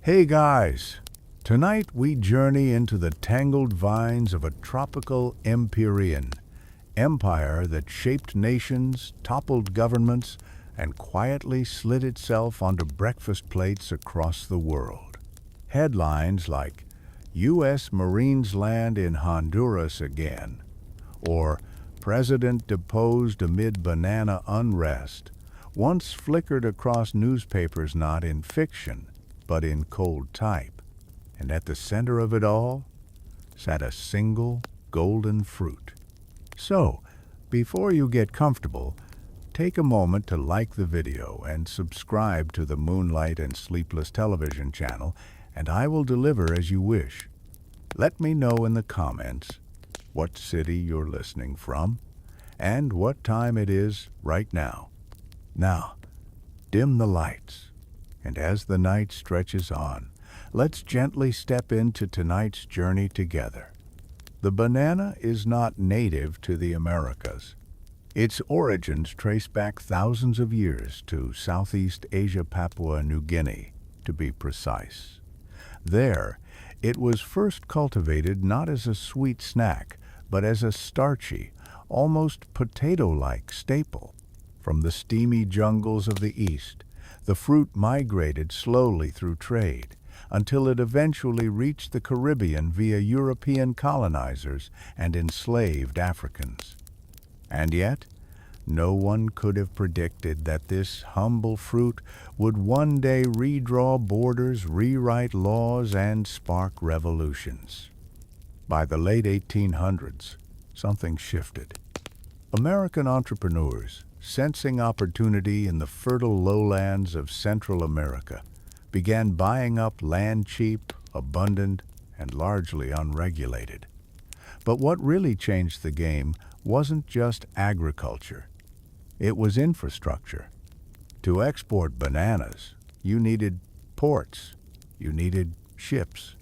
Hey guys! Tonight we journey into the tangled vines of a tropical empyrean, empire that shaped nations, toppled governments, and quietly slid itself onto breakfast plates across the world. Headlines like, U.S. Marines land in Honduras again, or President deposed amid banana unrest, once flickered across newspapers not in fiction, but in cold type. And at the center of it all sat a single golden fruit. So, before you get comfortable, take a moment to like the video and subscribe to the Moonlight and Sleepless television channel, and I will deliver as you wish. Let me know in the comments what city you're listening from and what time it is right now. Now, dim the lights, and as the night stretches on, let's gently step into tonight's journey together. The banana is not native to the Americas. Its origins trace back thousands of years to Southeast Asia, Papua New Guinea, to be precise. There, it was first cultivated not as a sweet snack, but as a starchy, almost potato-like staple. From the steamy jungles of the East, the fruit migrated slowly through trade, until it eventually reached the Caribbean via European colonizers and enslaved Africans. And yet, no one could have predicted that this humble fruit would one day redraw borders, rewrite laws, and spark revolutions. By the late 1800s, something shifted. American entrepreneurs, sensing opportunity in the fertile lowlands of Central America, began buying up land cheap, abundant, and largely unregulated. But what really changed the game wasn't just agriculture. It was infrastructure. To export bananas, you needed ports, you needed ships,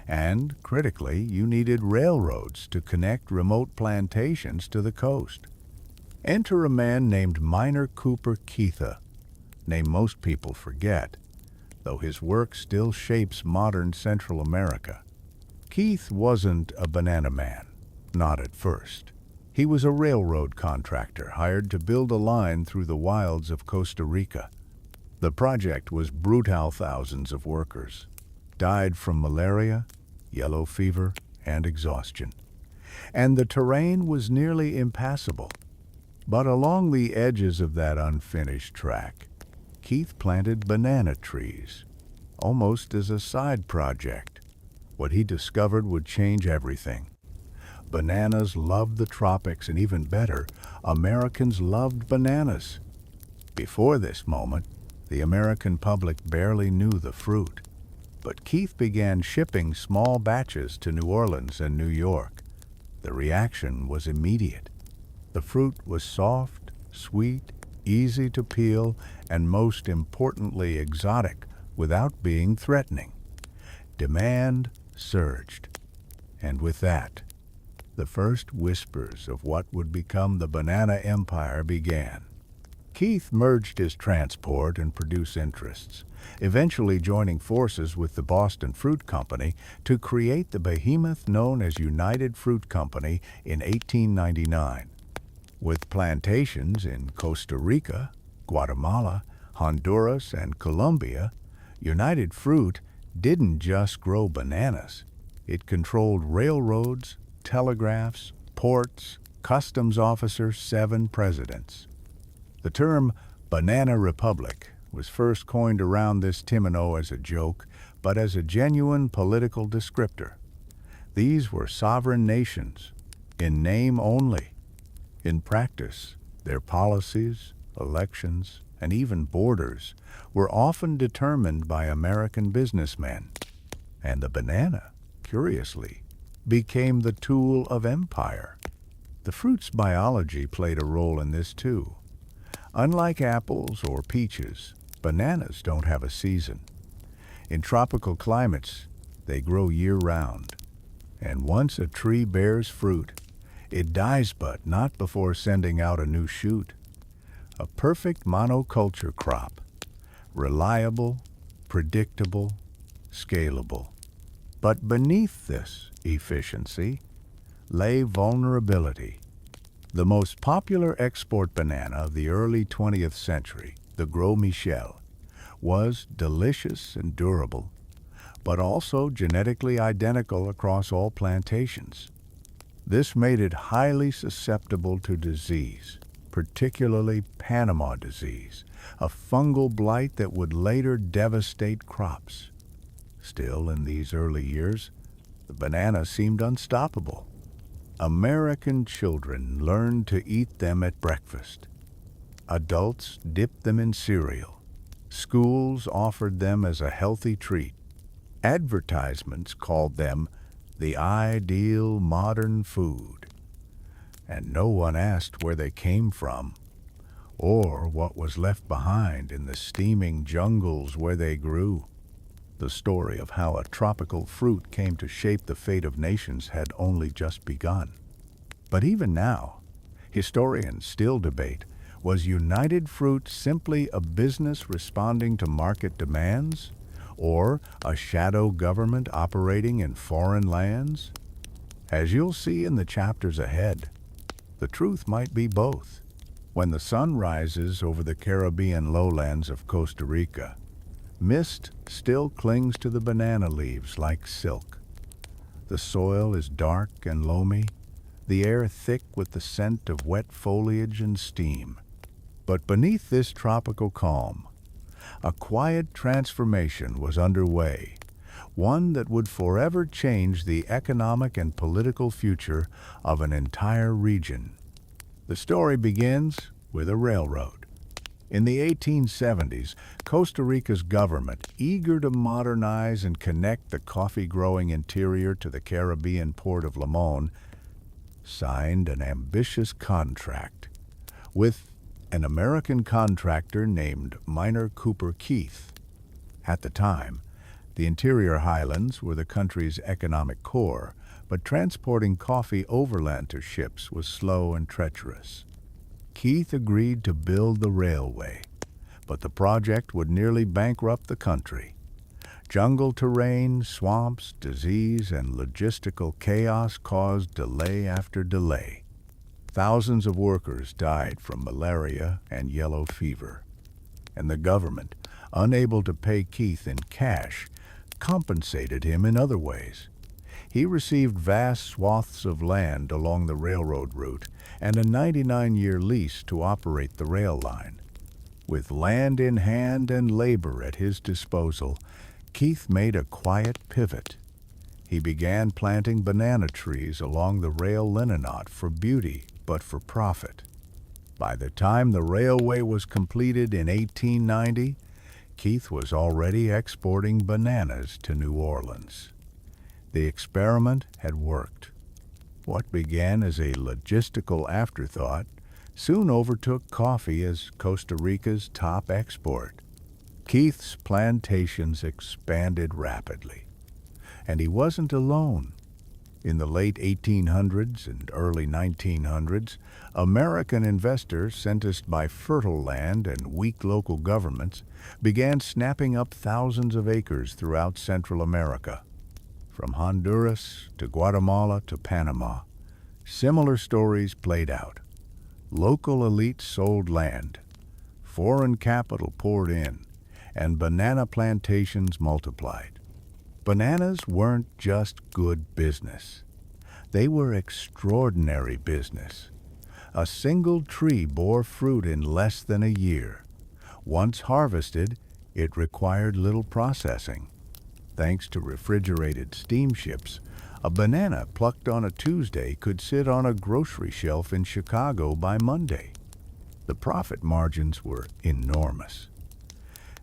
and, critically, you needed railroads to connect remote plantations to the coast. Enter a man named Minor Cooper Keitha, name most people forget, though his work still shapes modern Central America. Keith wasn't a banana man, not at first. He was a railroad contractor hired to build a line through the wilds of Costa Rica. The project was brutal. Thousands of workers died from malaria, yellow fever, and exhaustion. And the terrain was nearly impassable. But along the edges of that unfinished track, Keith planted banana trees, almost as a side project. What he discovered would change everything. Bananas loved the tropics, and even better, Americans loved bananas. Before this moment, the American public barely knew the fruit. But Keith began shipping small batches to New Orleans and New York. The reaction was immediate. The fruit was soft, sweet, easy to peel, and most importantly exotic without being threatening. Demand surged. And with that, the first whispers of what would become the banana empire began. Keith merged his transport and produce interests, eventually joining forces with the Boston Fruit Company to create the behemoth known as United Fruit Company in 1899. With plantations in Costa Rica, Guatemala, Honduras, and Colombia, United Fruit didn't just grow bananas. It controlled railroads, telegraphs, ports, customs officers, 7 presidents. The term Banana Republic was first coined around this timino as a joke, but as a genuine political descriptor. These were sovereign nations, in name only. In practice, their policies, elections, and even borders were often determined by American businessmen. And the banana, curiously, became the tool of empire. The fruit's biology played a role in this too. Unlike apples or peaches, bananas don't have a season. In tropical climates, they grow year-round. And once a tree bears fruit, it dies but not before sending out a new shoot. A perfect monoculture crop, reliable, predictable, scalable. But beneath this efficiency lay vulnerability. The most popular export banana of the early 20th century, the Gros Michel, was delicious and durable, but also genetically identical across all plantations. This made it highly susceptible to disease, particularly Panama disease, a fungal blight that would later devastate crops. Still, in these early years, the banana seemed unstoppable. American children learned to eat them at breakfast. Adults dipped them in cereal. Schools offered them as a healthy treat. Advertisements called them the ideal modern food. And no one asked where they came from or what was left behind in the steaming jungles where they grew. The story of how a tropical fruit came to shape the fate of nations had only just begun. But even now, historians still debate, was United Fruit simply a business responding to market demands, or a shadow government operating in foreign lands? As you'll see in the chapters ahead, the truth might be both. When the sun rises over the Caribbean lowlands of Costa Rica, mist still clings to the banana leaves like silk. The soil is dark and loamy, the air thick with the scent of wet foliage and steam. But beneath this tropical calm, a quiet transformation was underway, one that would forever change the economic and political future of an entire region. The story begins with a railroad. In the 1870s, Costa Rica's government, eager to modernize and connect the coffee-growing interior to the Caribbean port of Limon, signed an ambitious contract with an American contractor named Minor Cooper Keith. At the time, the interior highlands were the country's economic core, but transporting coffee overland to ships was slow and treacherous. Keith agreed to build the railway, but the project would nearly bankrupt the country. Jungle terrain, swamps, disease, and logistical chaos caused delay after delay. Thousands of workers died from malaria and yellow fever, and the government, unable to pay Keith in cash, compensated him in other ways. He received vast swaths of land along the railroad route and a 99-year lease to operate the rail line. With land in hand and labor at his disposal, Keith made a quiet pivot. He began planting banana trees along the rail linear not for beauty, but for profit. By the time the railway was completed in 1890, Keith was already exporting bananas to New Orleans. The experiment had worked. What began as a logistical afterthought soon overtook coffee as Costa Rica's top export. Keith's plantations expanded rapidly, and he wasn't alone. In the late 1800s and early 1900s, American investors, sentenced by fertile land and weak local governments, began snapping up thousands of acres throughout Central America. From Honduras to Guatemala to Panama, similar stories played out. Local elites sold land, foreign capital poured in, and banana plantations multiplied. Bananas weren't just good business. They were extraordinary business. A single tree bore fruit in less than a year. Once harvested, it required little processing. Thanks to refrigerated steamships, a banana plucked on a Tuesday could sit on a grocery shelf in Chicago by Monday. The profit margins were enormous.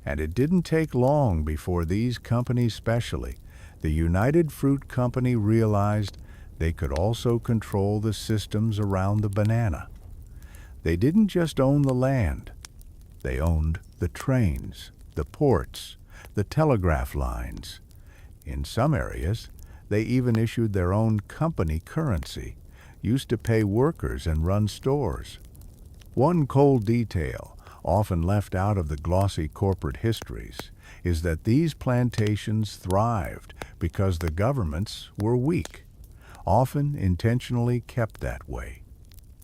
And it didn't take long before these companies, especially the United Fruit Company, realized they could also control the systems around the banana. They didn't just own the land. They owned the trains, the ports, the telegraph lines. In some areas, they even issued their own company currency, used to pay workers and run stores. One cold detail, often left out of the glossy corporate histories, is that these plantations thrived because the governments were weak, often intentionally kept that way.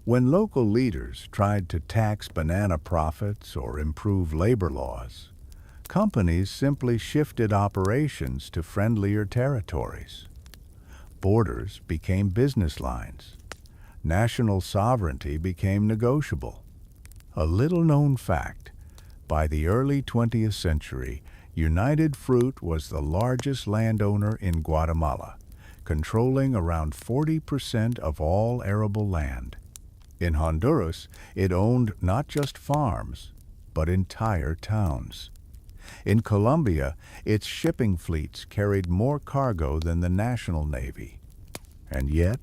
When local leaders tried to tax banana profits or improve labor laws, companies simply shifted operations to friendlier territories. Borders became business lines. National sovereignty became negotiable. A little-known fact, by the early 20th century, United Fruit was the largest landowner in Guatemala, controlling around 40% of all arable land. In Honduras, it owned not just farms, but entire towns. In Colombia, its shipping fleets carried more cargo than the National Navy. And yet,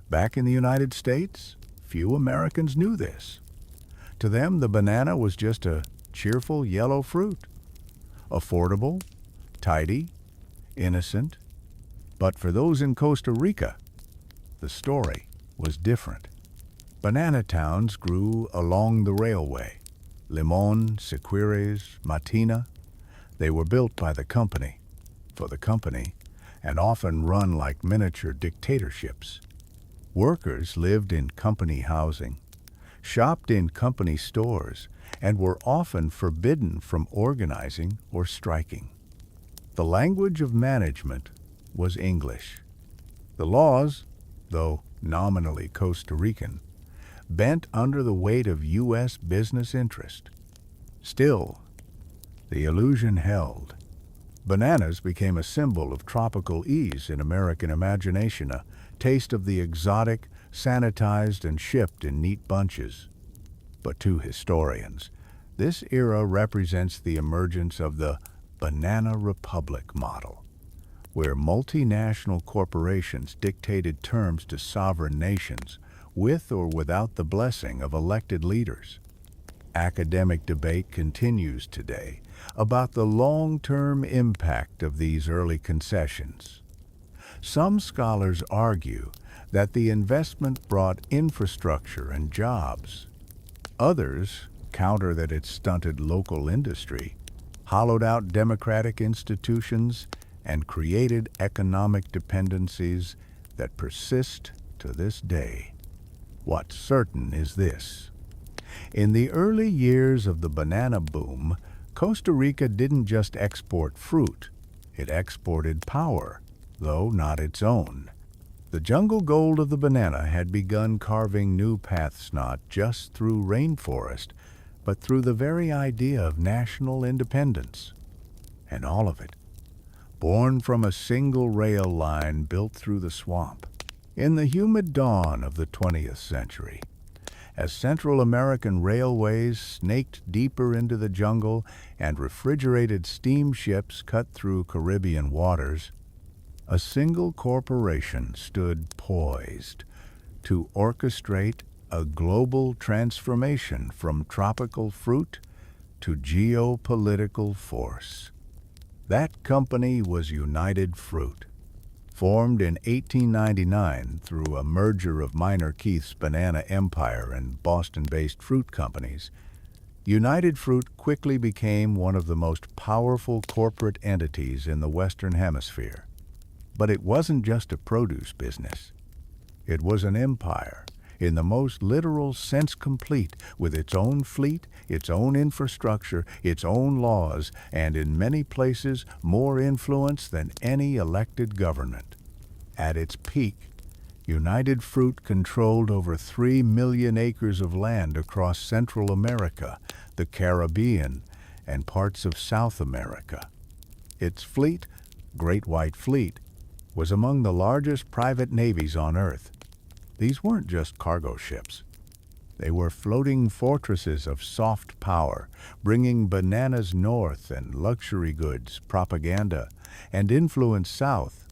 back in the United States, few Americans knew this. To them, the banana was just a cheerful yellow fruit. Affordable, tidy, innocent. But for those in Costa Rica, the story was different. Banana towns grew along the railway. Limon, Siquires, Matina. They were built by the company, for the company, and often run like miniature dictatorships. Workers lived in company housing, shopped in company stores, and were often forbidden from organizing or striking. The language of management was English. The laws, though nominally Costa Rican, bent under the weight of U.S. business interest. Still, the illusion held. Bananas became a symbol of tropical ease in American imagination, a taste of the exotic, sanitized and shipped in neat bunches. But to historians, this era represents the emergence of the Banana Republic model, where multinational corporations dictated terms to sovereign nations, with or without the blessing of elected leaders. Academic debate continues today about the long-term impact of these early concessions. Some scholars argue that the investment brought infrastructure and jobs. Others counter that it stunted local industry, hollowed out democratic institutions, and created economic dependencies that persist to this day. What's certain is this. In the early years of the banana boom, Costa Rica didn't just export fruit, it exported power, though not its own. The jungle gold of the banana had begun carving new paths not just through rainforest, but through the very idea of national independence. And all of it, born from a single rail line built through the swamp. In the humid dawn of the 20th century, as Central American railways snaked deeper into the jungle and refrigerated steamships cut through Caribbean waters, a single corporation stood poised to orchestrate a global transformation from tropical fruit to geopolitical force. That company was United Fruit. Formed in 1899 through a merger of Minor Keith's Banana Empire and Boston-based fruit companies, United Fruit quickly became one of the most powerful corporate entities in the Western Hemisphere. But it wasn't just a produce business. It was an empire, in the most literal sense complete, with its own fleet, its own infrastructure, its own laws, and in many places more influence than any elected government. At its peak, United Fruit controlled over 3 million acres of land across Central America, the Caribbean, and parts of South America. Its fleet, Great White Fleet, was among the largest private navies on Earth. These weren't just cargo ships. They were floating fortresses of soft power, bringing bananas north and luxury goods, propaganda, and influence south.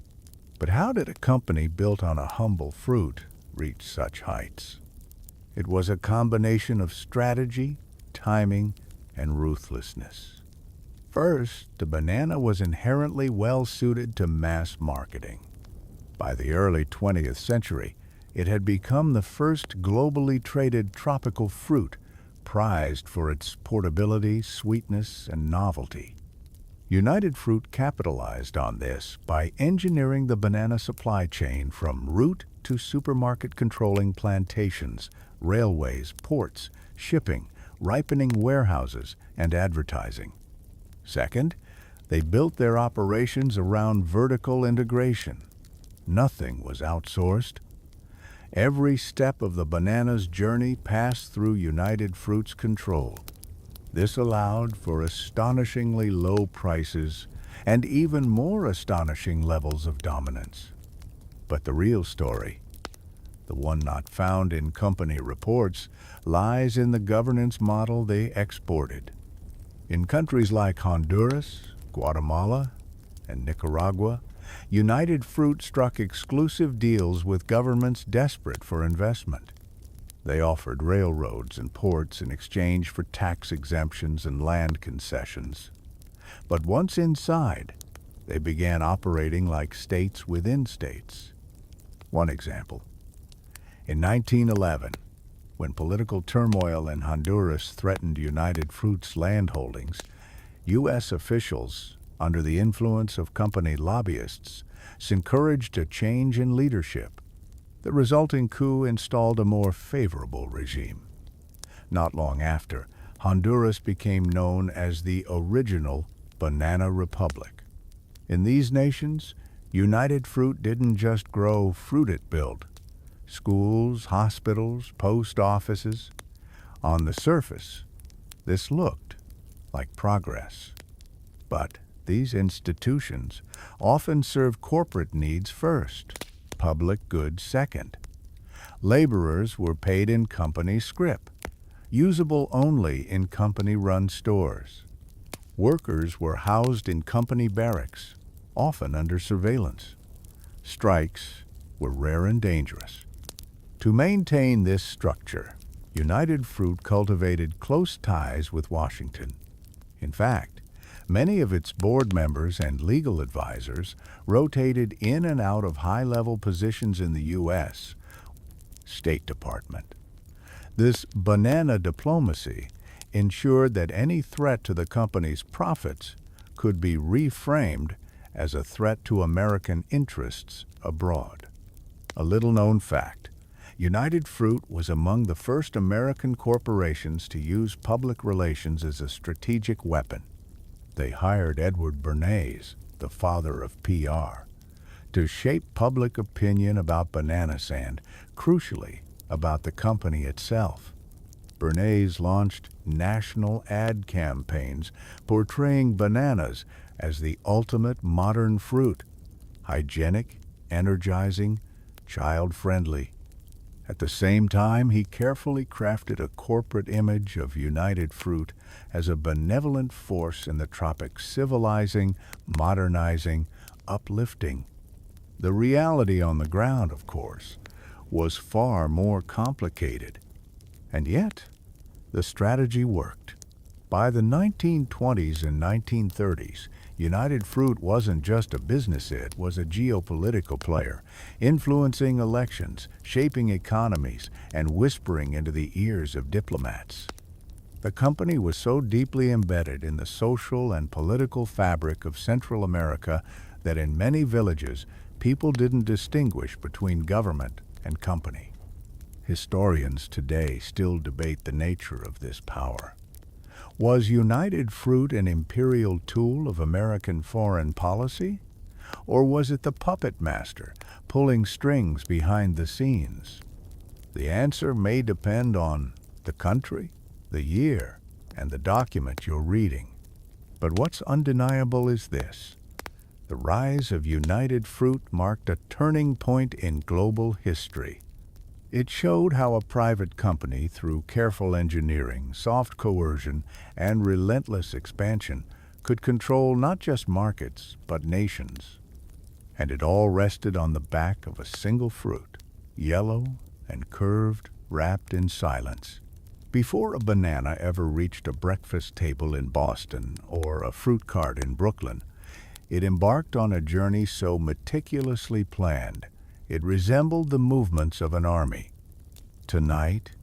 But how did a company built on a humble fruit reach such heights? It was a combination of strategy, timing, and ruthlessness. First, the banana was inherently well-suited to mass marketing. By the early 20th century, it had become the first globally traded tropical fruit, prized for its portability, sweetness, and novelty. United Fruit capitalized on this by engineering the banana supply chain from root to supermarket, controlling plantations, railways, ports, shipping, ripening warehouses, and advertising. Second, they built their operations around vertical integration. Nothing was outsourced. Every step of the banana's journey passed through United Fruit's control. This allowed for astonishingly low prices and even more astonishing levels of dominance. But the real story, the one not found in company reports, lies in the governance model they exported. In countries like Honduras, Guatemala, and Nicaragua, United Fruit struck exclusive deals with governments desperate for investment. They offered railroads and ports in exchange for tax exemptions and land concessions. But once inside, they began operating like states within states. One example. In 1911, when political turmoil in Honduras threatened United Fruit's land holdings, U.S. officials, under the influence of company lobbyists, encouraged a change in leadership. The resulting coup installed a more favorable regime. Not long after, Honduras became known as the original Banana Republic. In these nations, United Fruit didn't just grow fruit, it built schools, hospitals, post offices. On the surface, this looked like progress. But these institutions often served corporate needs first, public goods second. Laborers were paid in company scrip, usable only in company-run stores. Workers were housed in company barracks, often under surveillance. Strikes were rare and dangerous. To maintain this structure, United Fruit cultivated close ties with Washington. In fact, many of its board members and legal advisors rotated in and out of high-level positions in the U.S. State Department. This banana diplomacy ensured that any threat to the company's profits could be reframed as a threat to American interests abroad. A little-known fact: United Fruit was among the first American corporations to use public relations as a strategic weapon. They hired Edward Bernays, the father of PR, to shape public opinion about banana sand, crucially about the company itself. Bernays launched national ad campaigns portraying bananas as the ultimate modern fruit: hygienic, energizing, child-friendly. At the same time, he carefully crafted a corporate image of United Fruit as a benevolent force in the tropics, civilizing, modernizing, uplifting. The reality on the ground, of course, was far more complicated. And yet, the strategy worked. By the 1920s and 1930s, United Fruit wasn't just a business, it was a geopolitical player, influencing elections, shaping economies, and whispering into the ears of diplomats. The company was so deeply embedded in the social and political fabric of Central America that in many villages, people didn't distinguish between government and company. Historians today still debate the nature of this power. Was United Fruit an imperial tool of American foreign policy? Or was it the puppet master, pulling strings behind the scenes? The answer may depend on the country, the year, and the document you're reading. But what's undeniable is this: the rise of United Fruit marked a turning point in global history. It showed how a private company, through careful engineering, soft coercion, and relentless expansion, could control not just markets, but nations. And it all rested on the back of a single fruit, yellow and curved, wrapped in silence. Before a banana ever reached a breakfast table in Boston or a fruit cart in Brooklyn, it embarked on a journey so meticulously planned, it resembled the movements of an army. Tonight,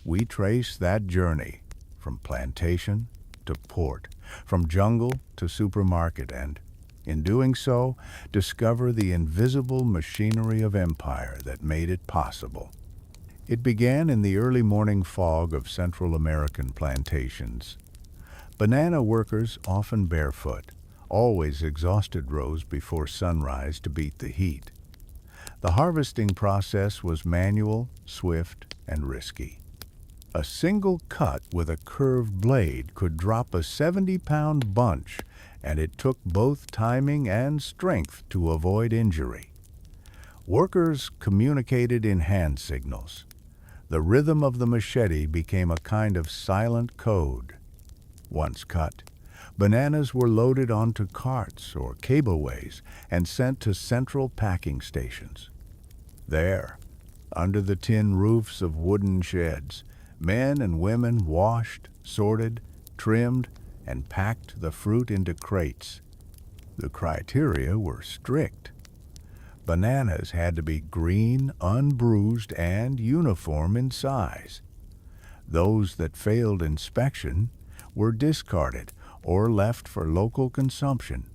we trace that journey from plantation to port, from jungle to supermarket, and, in doing so, discover the invisible machinery of empire that made it possible. It began in the early morning fog of Central American plantations. Banana workers, often barefoot, always exhausted, rose before sunrise to beat the heat. The harvesting process was manual, swift, and risky. A single cut with a curved blade could drop a 70-pound bunch, and it took both timing and strength to avoid injury. Workers communicated in hand signals. The rhythm of the machete became a kind of silent code. Once cut, bananas were loaded onto carts or cableways and sent to central packing stations. There, under the tin roofs of wooden sheds, men and women washed, sorted, trimmed, and packed the fruit into crates. The criteria were strict. Bananas had to be green, unbruised, and uniform in size. Those that failed inspection were discarded or left for local consumption.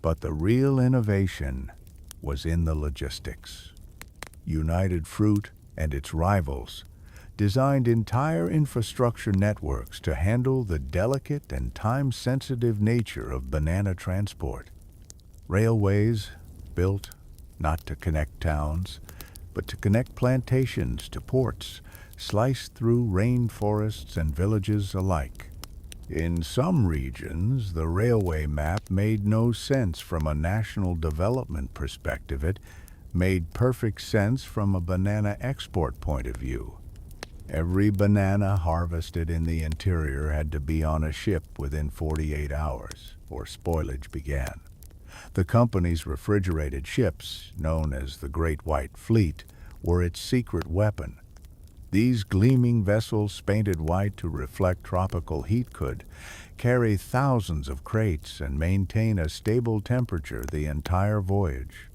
But the real innovation was in the logistics. United Fruit and its rivals designed entire infrastructure networks to handle the delicate and time-sensitive nature of banana transport. Railways built not to connect towns, but to connect plantations to ports, sliced through rainforests and villages alike. In some regions, the railway map made no sense from a national development perspective. It made perfect sense from a banana export point of view. Every banana harvested in the interior had to be on a ship within 48 hours, or spoilage began. The company's refrigerated ships, known as the Great White Fleet, were its secret weapon. These gleaming vessels, painted white to reflect tropical heat, could carry thousands of crates and maintain a stable temperature the entire voyage.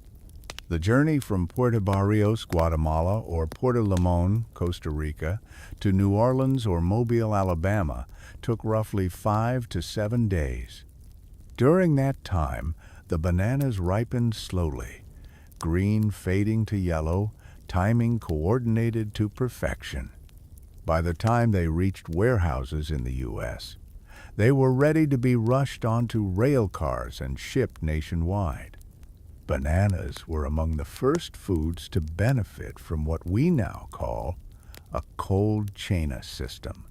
The journey from Puerto Barrios, Guatemala, or Puerto Limon, Costa Rica, to New Orleans or Mobile, Alabama, took roughly 5 to 7 days. During that time, the bananas ripened slowly, green fading to yellow, timing coordinated to perfection. By the time they reached warehouses in the U.S., they were ready to be rushed onto rail cars and shipped nationwide. Bananas were among the first foods to benefit from what we now call a cold chain system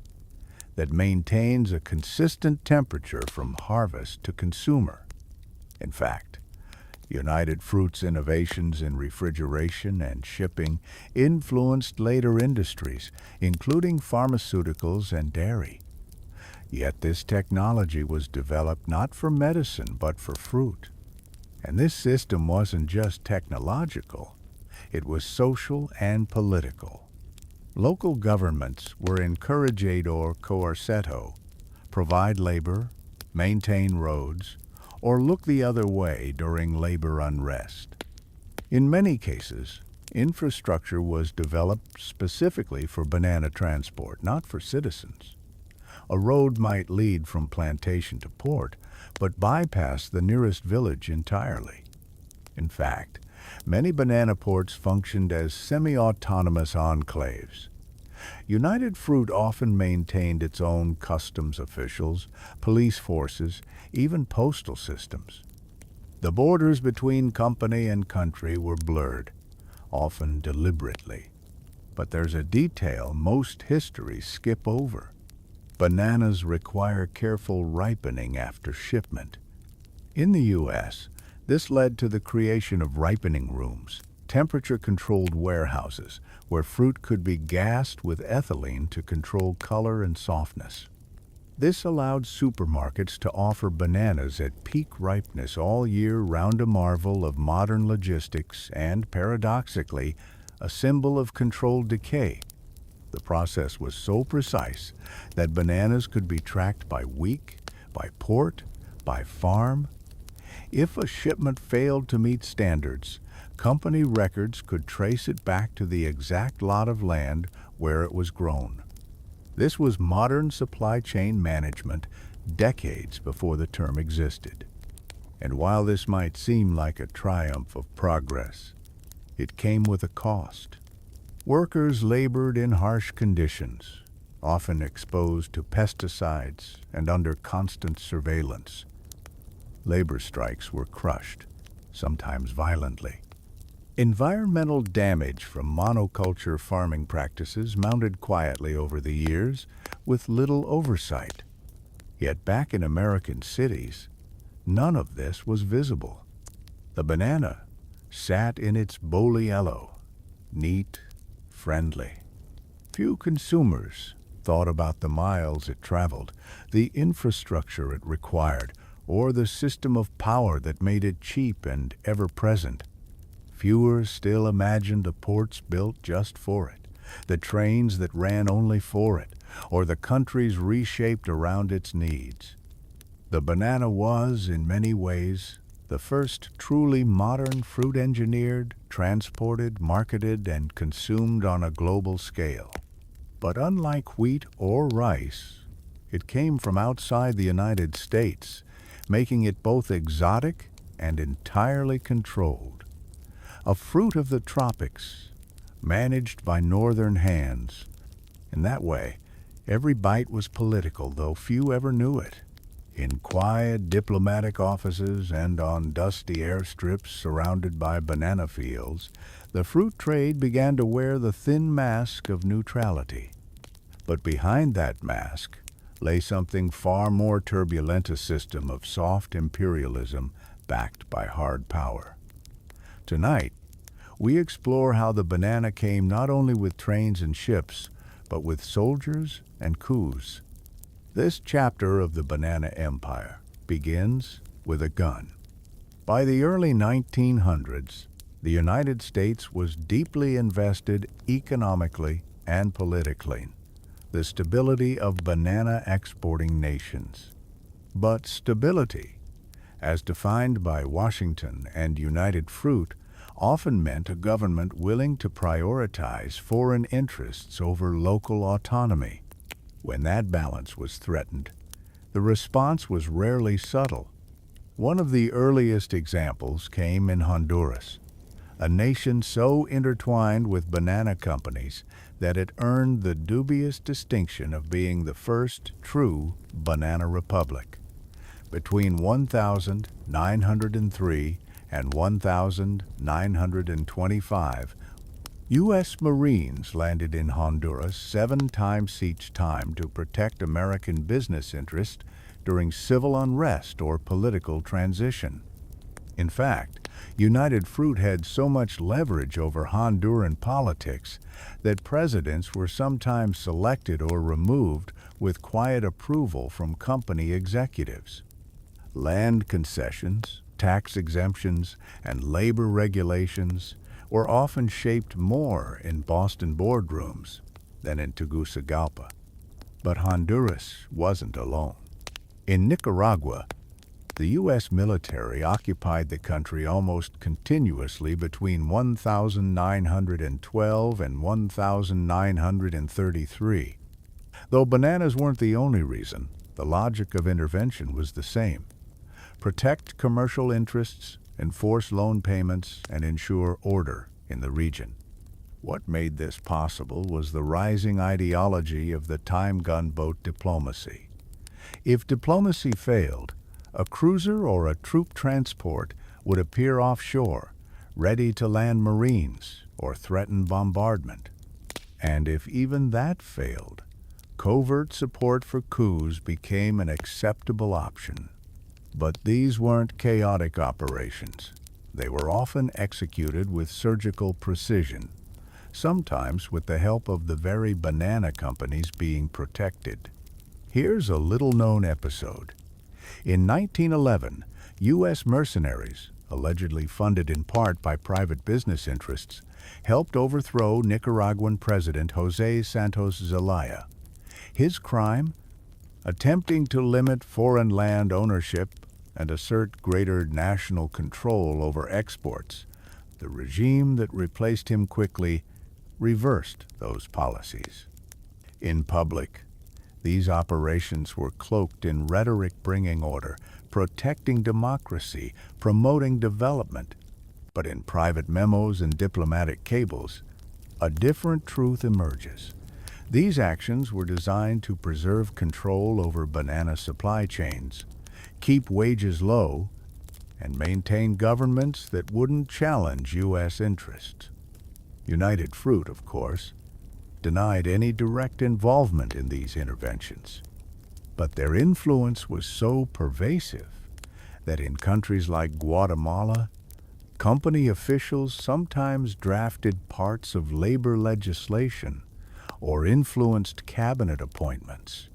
that maintains a consistent temperature from harvest to consumer. In fact, United Fruit's innovations in refrigeration and shipping influenced later industries, including pharmaceuticals and dairy. Yet this technology was developed not for medicine but for fruit. And this system wasn't just technological, it was social and political. Local governments were encouraged or coerceto, provide labor, maintain roads, or look the other way during labor unrest. In many cases, infrastructure was developed specifically for banana transport, not for citizens. A road might lead from plantation to port, but bypass the nearest village entirely. In fact, many banana ports functioned as semi-autonomous enclaves. United Fruit often maintained its own customs officials, police forces, even postal systems. The borders between company and country were blurred, often deliberately. But there's a detail most histories skip over. Bananas require careful ripening after shipment. In the U.S., this led to the creation of ripening rooms, temperature-controlled warehouses where fruit could be gassed with ethylene to control color and softness. This allowed supermarkets to offer bananas at peak ripeness all year round, a marvel of modern logistics and, paradoxically, a symbol of controlled decay. The process was so precise that bananas could be tracked by week, by port, by farm. If a shipment failed to meet standards, company records could trace it back to the exact lot of land where it was grown. This was modern supply chain management decades before the term existed. And while this might seem like a triumph of progress, it came with a cost. Workers labored in harsh conditions, often exposed to pesticides and under constant surveillance. Labor strikes were crushed, sometimes violently. Environmental damage from monoculture farming practices mounted quietly over the years with little oversight. Yet back in American cities, none of this was visible. The banana sat in its bolliello, neat, friendly. Few consumers thought about the miles it traveled, the infrastructure it required, or the system of power that made it cheap and ever-present. Fewer still imagined the ports built just for it, the trains that ran only for it, or the countries reshaped around its needs. The banana was, in many ways, the first truly modern fruit engineered, transported, marketed, and consumed on a global scale. But unlike wheat or rice, it came from outside the United States, making it both exotic and entirely controlled. A fruit of the tropics, managed by northern hands. In that way, every bite was political, though few ever knew it. In quiet diplomatic offices and on dusty airstrips surrounded by banana fields, the fruit trade began to wear the thin mask of neutrality. But behind that mask lay something far more turbulent, a system of soft imperialism backed by hard power. Tonight, we explore how the banana came not only with trains and ships, but with soldiers and coups. This chapter of the Banana Empire begins with a gun. By the early 1900s, the United States was deeply invested economically and politically. The stability of banana exporting nations. But stability, as defined by Washington and United Fruit, often meant a government willing to prioritize foreign interests over local autonomy. When that balance was threatened, the response was rarely subtle. One of the earliest examples came in Honduras, a nation so intertwined with banana companies that it earned the dubious distinction of being the first true banana republic. Between 1903 and 1925, U.S. Marines landed in Honduras 7 times each time to protect American business interests during civil unrest or political transition. In fact, United Fruit had so much leverage over Honduran politics that presidents were sometimes selected or removed with quiet approval from company executives. Land concessions, tax exemptions, and labor regulations were often shaped more in Boston boardrooms than in Tegucigalpa. But Honduras wasn't alone. In Nicaragua, the U.S. military occupied the country almost continuously between 1912 and 1933. Though bananas weren't the only reason, the logic of intervention was the same. Protect commercial interests, enforce loan payments, and ensure order in the region. What made this possible was the rising ideology of the time gunboat diplomacy. If diplomacy failed, a cruiser or a troop transport would appear offshore, ready to land Marines or threaten bombardment. And if even that failed, covert support for coups became an acceptable option. But these weren't chaotic operations. They were often executed with surgical precision, sometimes with the help of the very banana companies being protected. Here's a little-known episode. In 1911, U.S. mercenaries, allegedly funded in part by private business interests, helped overthrow Nicaraguan President José Santos Zelaya. His crime? Attempting to limit foreign land ownership and assert greater national control over exports. The regime that replaced him quickly reversed those policies. In public, These operations were cloaked in rhetoric bringing order, protecting democracy, promoting development. But in private memos and diplomatic cables, a different truth emerges. These actions were designed to preserve control over banana supply chains, keep wages low, and maintain governments that wouldn't challenge U.S. interests. United Fruit, of course, denied any direct involvement in these interventions. But their influence was so pervasive that in countries like Guatemala, company officials sometimes drafted parts of labor legislation or influenced cabinet appointments.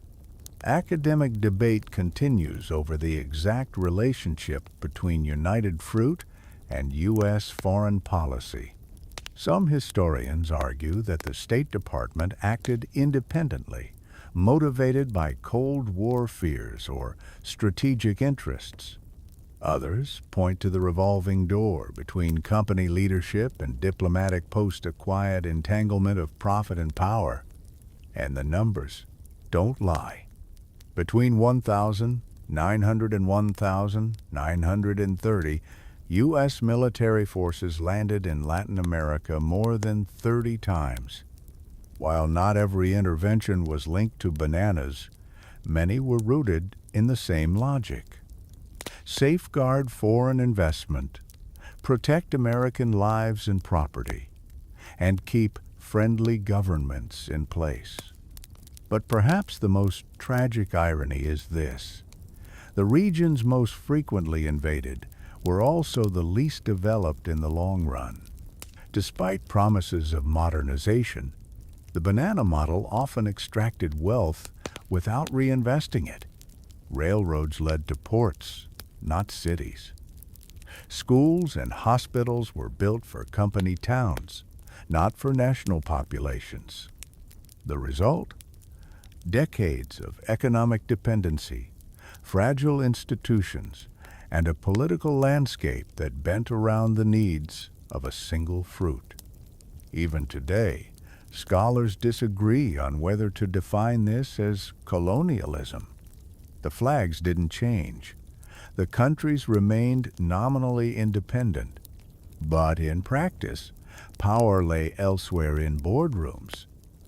Academic debate continues over the exact relationship between United Fruit and U.S. foreign policy. Some historians argue that the State Department acted independently, motivated by Cold War fears or strategic interests. Others point to the revolving door between company leadership and diplomatic post-acquired entanglement of profit and power. And the numbers don't lie. Between 1,900 and 1,930, U.S. military forces landed in Latin America more than 30 times. While not every intervention was linked to bananas, many were rooted in the same logic. Safeguard foreign investment, protect American lives and property, and keep friendly governments in place. But perhaps the most tragic irony is this. The regions most frequently invaded were also the least developed in the long run. Despite promises of modernization, the banana model often extracted wealth without reinvesting it. Railroads led to ports, not cities. Schools and hospitals were built for company towns, not for national populations. The result? Decades of economic dependency, fragile institutions, and a political landscape that bent around the needs of a single fruit. Even today, scholars disagree on whether to define this as colonialism. The flags didn't change. The countries remained nominally independent, but in practice, power lay elsewhere in boardrooms,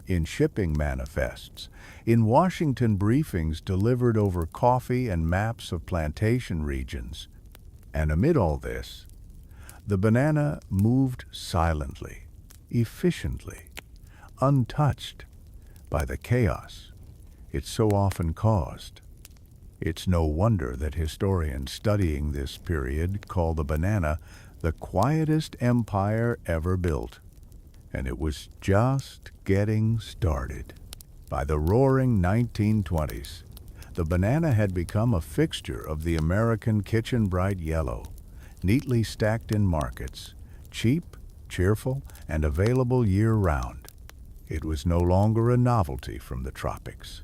in shipping manifests, in Washington briefings delivered over coffee and maps of plantation regions. And amid all this, the banana moved silently, efficiently, untouched by the chaos it so often caused. It's no wonder that historians studying this period call the banana the quietest empire ever built. And it was just getting started. By the roaring 1920s, the banana had become a fixture of the American kitchen, bright yellow, neatly stacked in markets, cheap, cheerful, and available year-round. It was no longer a novelty from the tropics.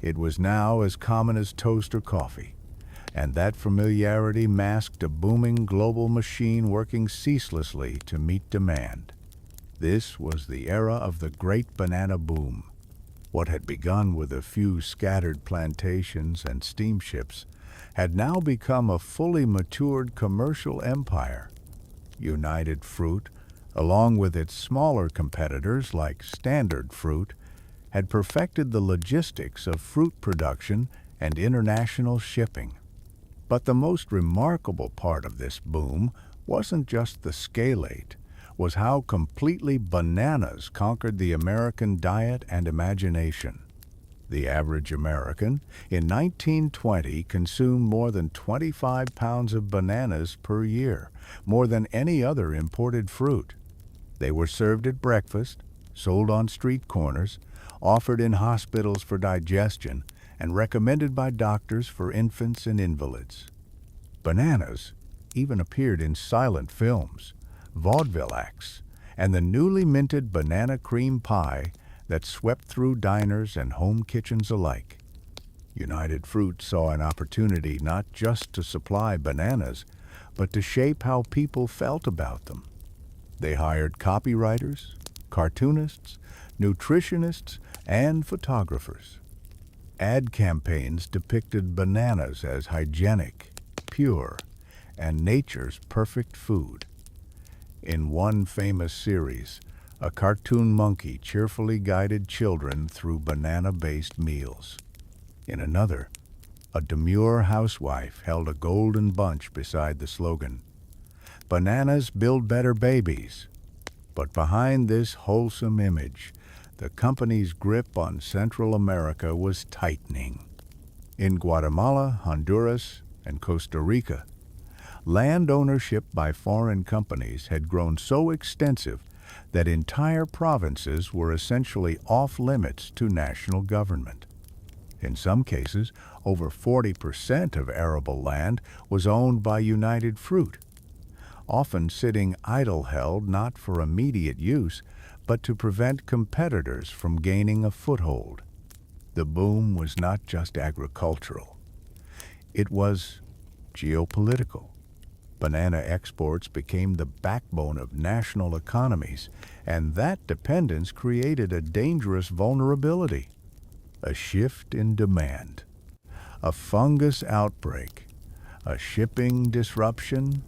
It was now as common as toast or coffee, and that familiarity masked a booming global machine working ceaselessly to meet demand. This was the era of the Great Banana Boom. What had begun with a few scattered plantations and steamships had now become a fully matured commercial empire. United Fruit, along with its smaller competitors like Standard Fruit, had perfected the logistics of fruit production and international shipping. But the most remarkable part of this boom wasn't just the scalate, was how completely bananas conquered the American diet and imagination. The average American in 1920 consumed more than 25 pounds of bananas per year, more than any other imported fruit. They were served at breakfast, sold on street corners, offered in hospitals for digestion, and recommended by doctors for infants and invalids. Bananas even appeared in silent films, vaudeville acts, and the newly minted banana cream pie that swept through diners and home kitchens alike. United Fruit saw an opportunity not just to supply bananas, but to shape how people felt about them. They hired copywriters, cartoonists, nutritionists, and photographers. Ad campaigns depicted bananas as hygienic, pure, and nature's perfect food. In one famous series, a cartoon monkey cheerfully guided children through banana-based meals. In another, a demure housewife held a golden bunch beside the slogan, "Bananas build better babies." But behind this wholesome image, the company's grip on Central America was tightening. In Guatemala, Honduras, and Costa Rica, land ownership by foreign companies had grown so extensive that entire provinces were essentially off-limits to national government. In some cases, over 40% of arable land was owned by United Fruit, often sitting idle-held not for immediate use, but to prevent competitors from gaining a foothold. The boom was not just agricultural. It was geopolitical. Banana exports became the backbone of national economies, and that dependence created a dangerous vulnerability. A shift in demand, a fungus outbreak, a shipping disruption.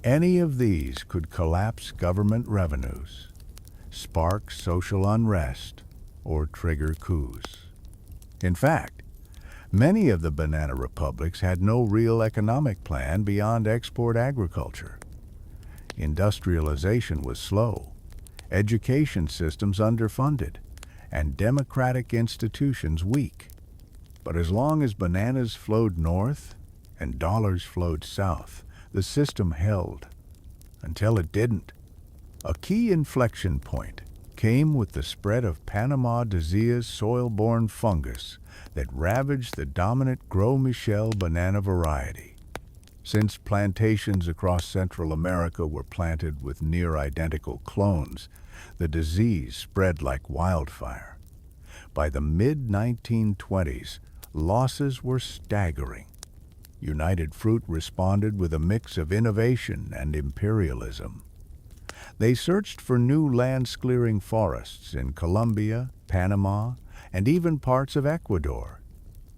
Any of these could collapse government revenues, spark social unrest, or trigger coups. In fact, many of the banana republics had no real economic plan beyond export agriculture. Industrialization was slow, education systems underfunded, and democratic institutions weak. But as long as bananas flowed north and dollars flowed south, the system held. Until it didn't. A key inflection point came with the spread of Panama disease soil-borne fungus that ravaged the dominant Gros Michel banana variety. Since plantations across Central America were planted with near-identical clones, the disease spread like wildfire. By the mid-1920s, losses were staggering. United Fruit responded with a mix of innovation and imperialism. They searched for new land-clearing forests in Colombia, Panama, and even parts of Ecuador.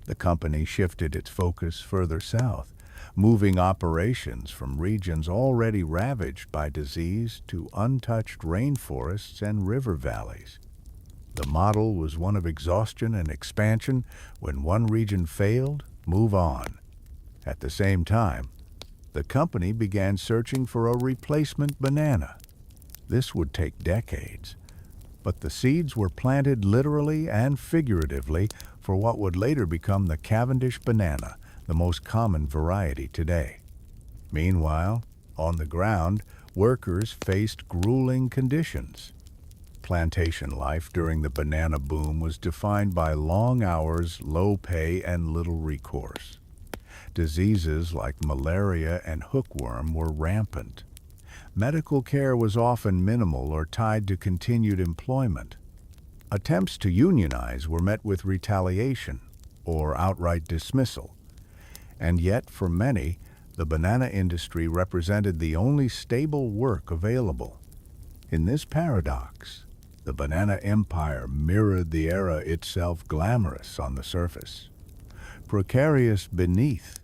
The company shifted its focus further south, moving operations from regions already ravaged by disease to untouched rainforests and river valleys. The model was one of exhaustion and expansion. When one region failed, move on. At the same time, the company began searching for a replacement banana. This would take decades, but the seeds were planted literally and figuratively for what would later become the Cavendish banana, the most common variety today. Meanwhile, on the ground, workers faced grueling conditions. Plantation life during the banana boom was defined by long hours, low pay, and little recourse. Diseases like malaria and hookworm were rampant. Medical care was often minimal or tied to continued employment. Attempts to unionize were met with retaliation or outright dismissal. And yet, for many, the banana industry represented the only stable work available. In this paradox, the banana empire mirrored the era itself, glamorous on the surface, precarious beneath.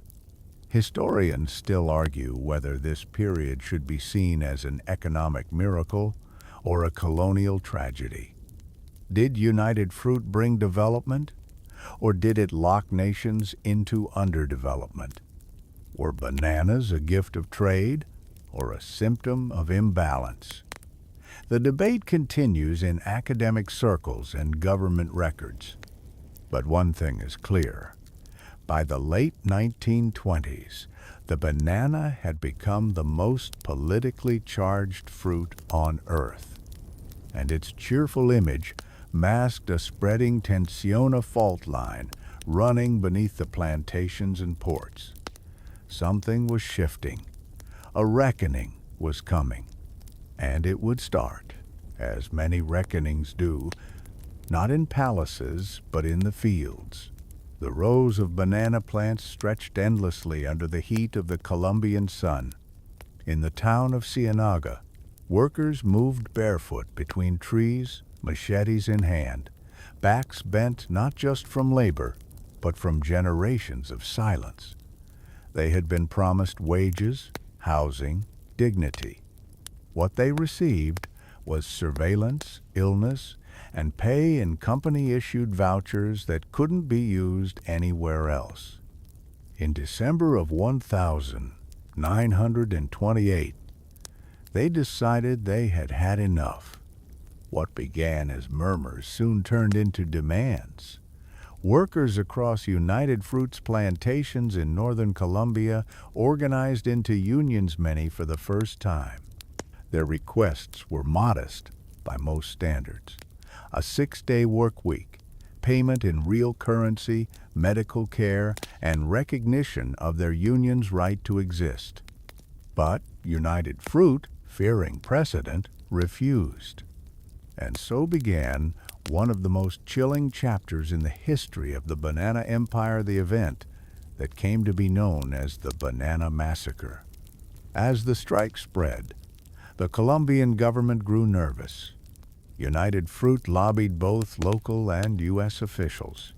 Historians still argue whether this period should be seen as an economic miracle or a colonial tragedy. Did United Fruit bring development, or did it lock nations into underdevelopment? Were bananas a gift of trade or a symptom of imbalance? The debate continues in academic circles and government records. But one thing is clear. By the late 1920s, the banana had become the most politically charged fruit on Earth, and its cheerful image masked a spreading tensiona fault line running beneath the plantations and ports. Something was shifting. A reckoning was coming. And it would start, as many reckonings do, not in palaces, but in the fields. The rows of banana plants stretched endlessly under the heat of the Colombian sun. In the town of Ciénaga, workers moved barefoot between trees, machetes in hand, backs bent not just from labor, but from generations of silence. They had been promised wages, housing, dignity. What they received was surveillance, illness, and pay in company-issued vouchers that couldn't be used anywhere else. In December of 1928, they decided they had had enough. What began as murmurs soon turned into demands. Workers across United Fruit's plantations in northern Colombia organized into unions, many for the first time. Their requests were modest by most standards. A 6-day work week, payment in real currency, medical care, and recognition of their union's right to exist. But United Fruit, fearing precedent, refused. And so began one of the most chilling chapters in the history of the banana empire, the event that came to be known as the Banana Massacre. As the strike spread, the Colombian government grew nervous. United Fruit lobbied both local and U.S. officials,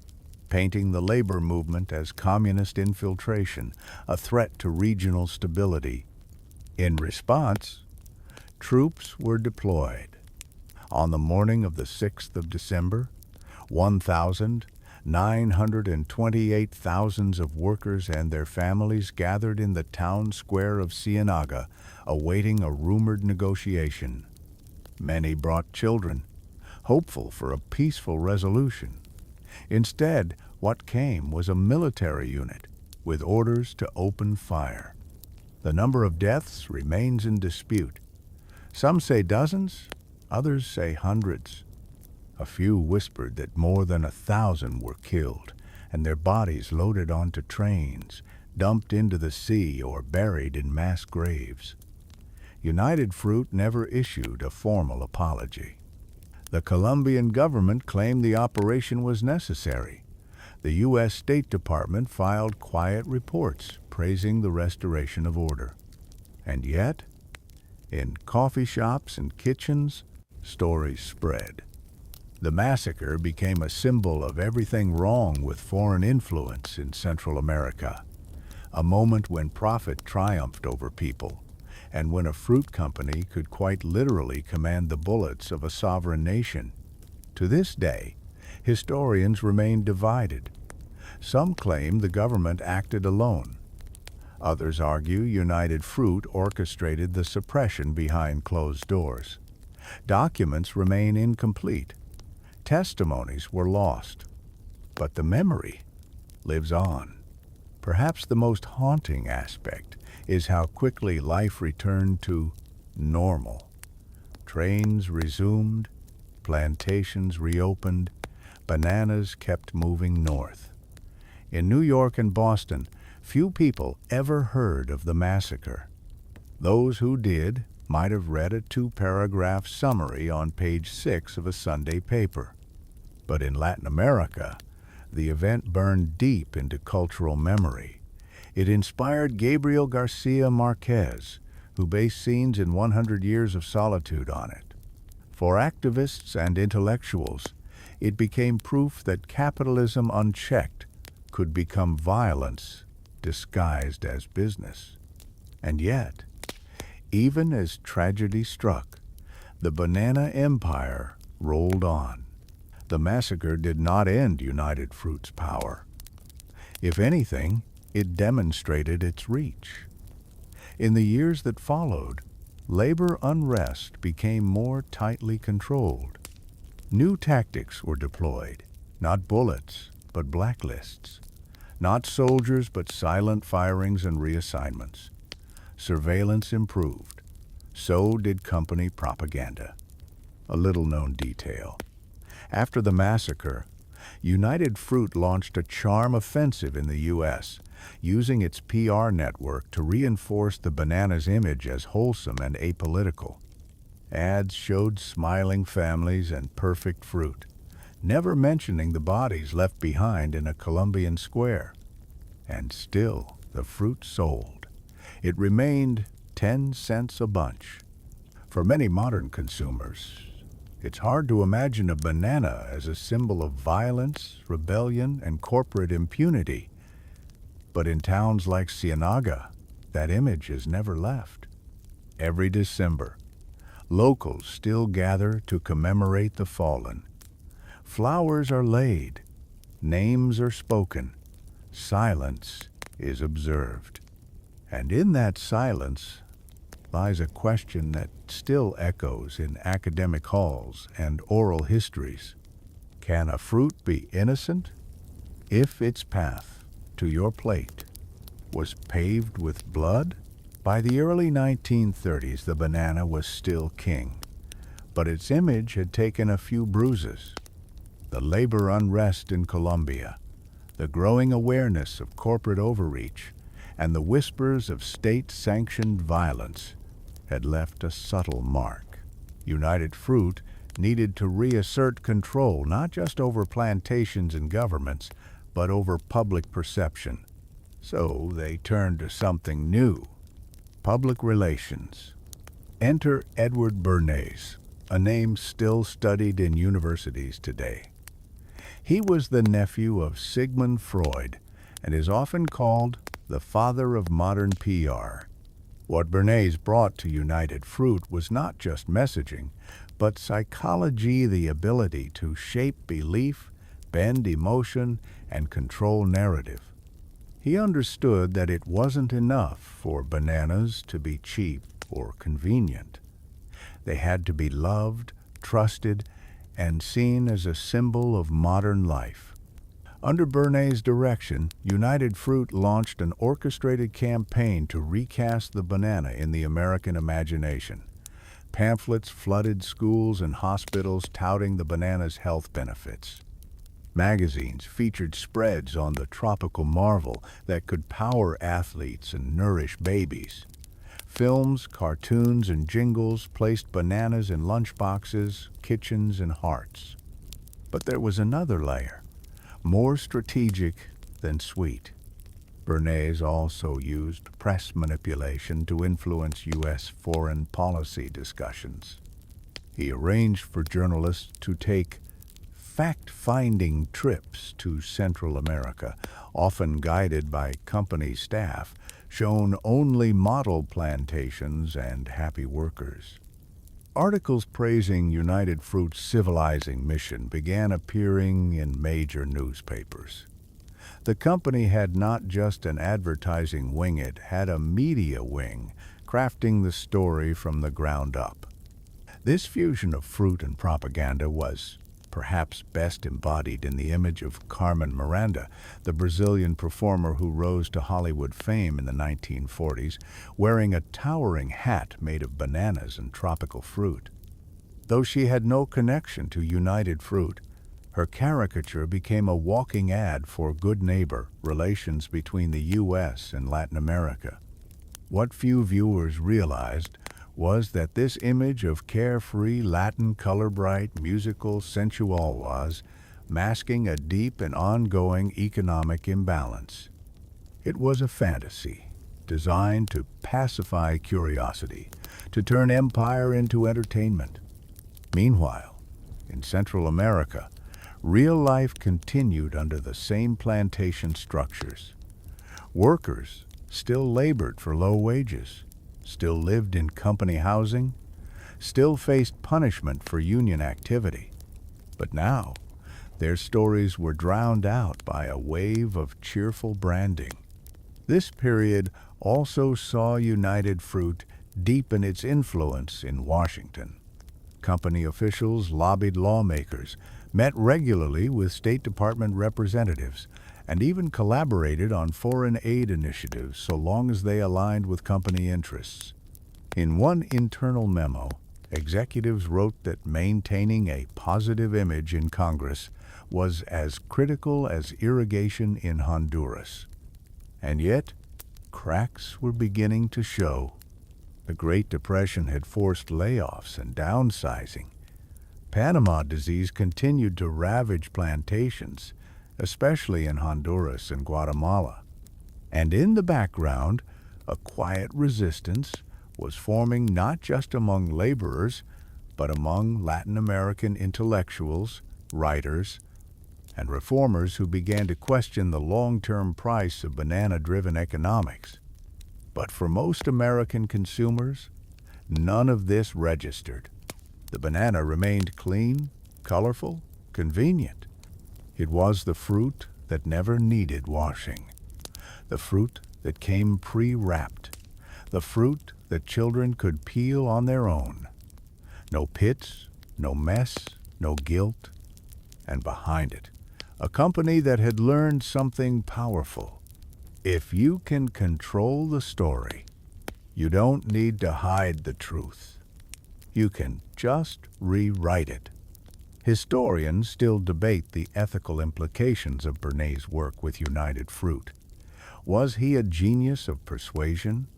painting the labor movement as communist infiltration, a threat to regional stability. In response, troops were deployed. On the morning of the 6th of December, 1,928 thousands of workers and their families gathered in the town square of Ciénaga, awaiting a rumored negotiation. Many brought children, hopeful for a peaceful resolution. Instead, what came was a military unit with orders to open fire. The number of deaths remains in dispute. Some say dozens, others say hundreds. A few whispered that more than 1,000 were killed, and their bodies loaded onto trains, dumped into the sea, or buried in mass graves. United Fruit never issued a formal apology. The Colombian government claimed the operation was necessary. The U.S. State Department filed quiet reports praising the restoration of order. And yet, in coffee shops and kitchens, stories spread. The massacre became a symbol of everything wrong with foreign influence in Central America, a moment when profit triumphed over people, and when a fruit company could quite literally command the bullets of a sovereign nation. To this day, historians remain divided. Some claim the government acted alone. Others argue United Fruit orchestrated the suppression behind closed doors. Documents remain incomplete. Testimonies were lost. But the memory lives on. Perhaps the most haunting aspect is how quickly life returned to normal. Trains resumed, plantations reopened, bananas kept moving north. In New York and Boston, few people ever heard of the massacre. Those who did might have read a 2-paragraph summary on page 6 of a Sunday paper. But in Latin America, the event burned deep into cultural memory. It inspired Gabriel Garcia Marquez, who based scenes in 100 Years of Solitude on it. For activists and intellectuals, it became proof that capitalism unchecked could become violence disguised as business. And yet, even as tragedy struck, the banana empire rolled on. The massacre did not end United Fruit's power. If anything, it demonstrated its reach. In the years that followed, labor unrest became more tightly controlled. New tactics were deployed, not bullets, but blacklists. Not soldiers, but silent firings and reassignments. Surveillance improved. So did company propaganda. A little-known detail. After the massacre, United Fruit launched a charm offensive in the U.S., using its PR network to reinforce the banana's image as wholesome and apolitical. Ads showed smiling families and perfect fruit, never mentioning the bodies left behind in a Colombian square. And still, the fruit sold. It remained 10 cents a bunch. For many modern consumers, It's hard to imagine a banana as a symbol of violence, rebellion, and corporate impunity. But in towns like Ciénaga, that image is never left. Every December, locals still gather to commemorate the fallen. Flowers are laid, names are spoken, silence is observed. And in that silence lies a question that still echoes in academic halls and oral histories. Can a fruit be innocent if its path to your plate was paved with blood? By the early 1930s, the banana was still king, but its image had taken a few bruises. The labor unrest in Colombia, the growing awareness of corporate overreach, and the whispers of state-sanctioned violence had left a subtle mark. United Fruit needed to reassert control not just over plantations and governments, but over public perception. So they turned to something new: public relations. Enter Edward Bernays, a name still studied in universities today. He was the nephew of Sigmund Freud and is often called the father of modern PR. What Bernays brought to United Fruit was not just messaging, but psychology, the ability to shape belief, bend emotion, and control narrative. He understood that it wasn't enough for bananas to be cheap or convenient. They had to be loved, trusted, and seen as a symbol of modern life. Under Bernays' direction, United Fruit launched an orchestrated campaign to recast the banana in the American imagination. Pamphlets flooded schools and hospitals touting the banana's health benefits. Magazines featured spreads on the tropical marvel that could power athletes and nourish babies. Films, cartoons, and jingles placed bananas in lunchboxes, kitchens, and hearts. But there was another layer, more strategic than sweet. Bernays also used press manipulation to influence U.S. foreign policy discussions. He arranged for journalists to take fact-finding trips to Central America, often guided by company staff, shown only model plantations and happy workers. Articles praising United Fruit's civilizing mission began appearing in major newspapers. The company had not just an advertising wing, it had a media wing, crafting the story from the ground up. This fusion of fruit and propaganda was perhaps best embodied in the image of Carmen Miranda, the Brazilian performer who rose to Hollywood fame in the 1940s, wearing a towering hat made of bananas and tropical fruit. Though she had no connection to United Fruit, her caricature became a walking ad for good neighbor relations between the U.S. and Latin America. What few viewers realized was that this image of carefree, Latin, color-bright, musical sensual was masking a deep and ongoing economic imbalance. It was a fantasy designed to pacify curiosity, to turn empire into entertainment. Meanwhile, in Central America, real life continued under the same plantation structures. Workers still labored for low wages, still lived in company housing, still faced punishment for union activity. But now, their stories were drowned out by a wave of cheerful branding. This period also saw United Fruit deepen its influence in Washington. Company officials lobbied lawmakers, met regularly with State Department representatives, and even collaborated on foreign aid initiatives so long as they aligned with company interests. In one internal memo, executives wrote that maintaining a positive image in Congress was as critical as irrigation in Honduras. And yet, cracks were beginning to show. The Great Depression had forced layoffs and downsizing. Panama disease continued to ravage plantations, especially in Honduras and Guatemala. And in the background, a quiet resistance was forming not just among laborers, but among Latin American intellectuals, writers, and reformers who began to question the long-term price of banana-driven economics. But for most American consumers, none of this registered. The banana remained clean, colorful, convenient. It was the fruit that never needed washing, the fruit that came pre-wrapped, the fruit that children could peel on their own. No pits, no mess, no guilt, and behind it, a company that had learned something powerful. If you can control the story, you don't need to hide the truth. You can just rewrite it. Historians still debate the ethical implications of Bernays' work with United Fruit. Was he a genius of persuasion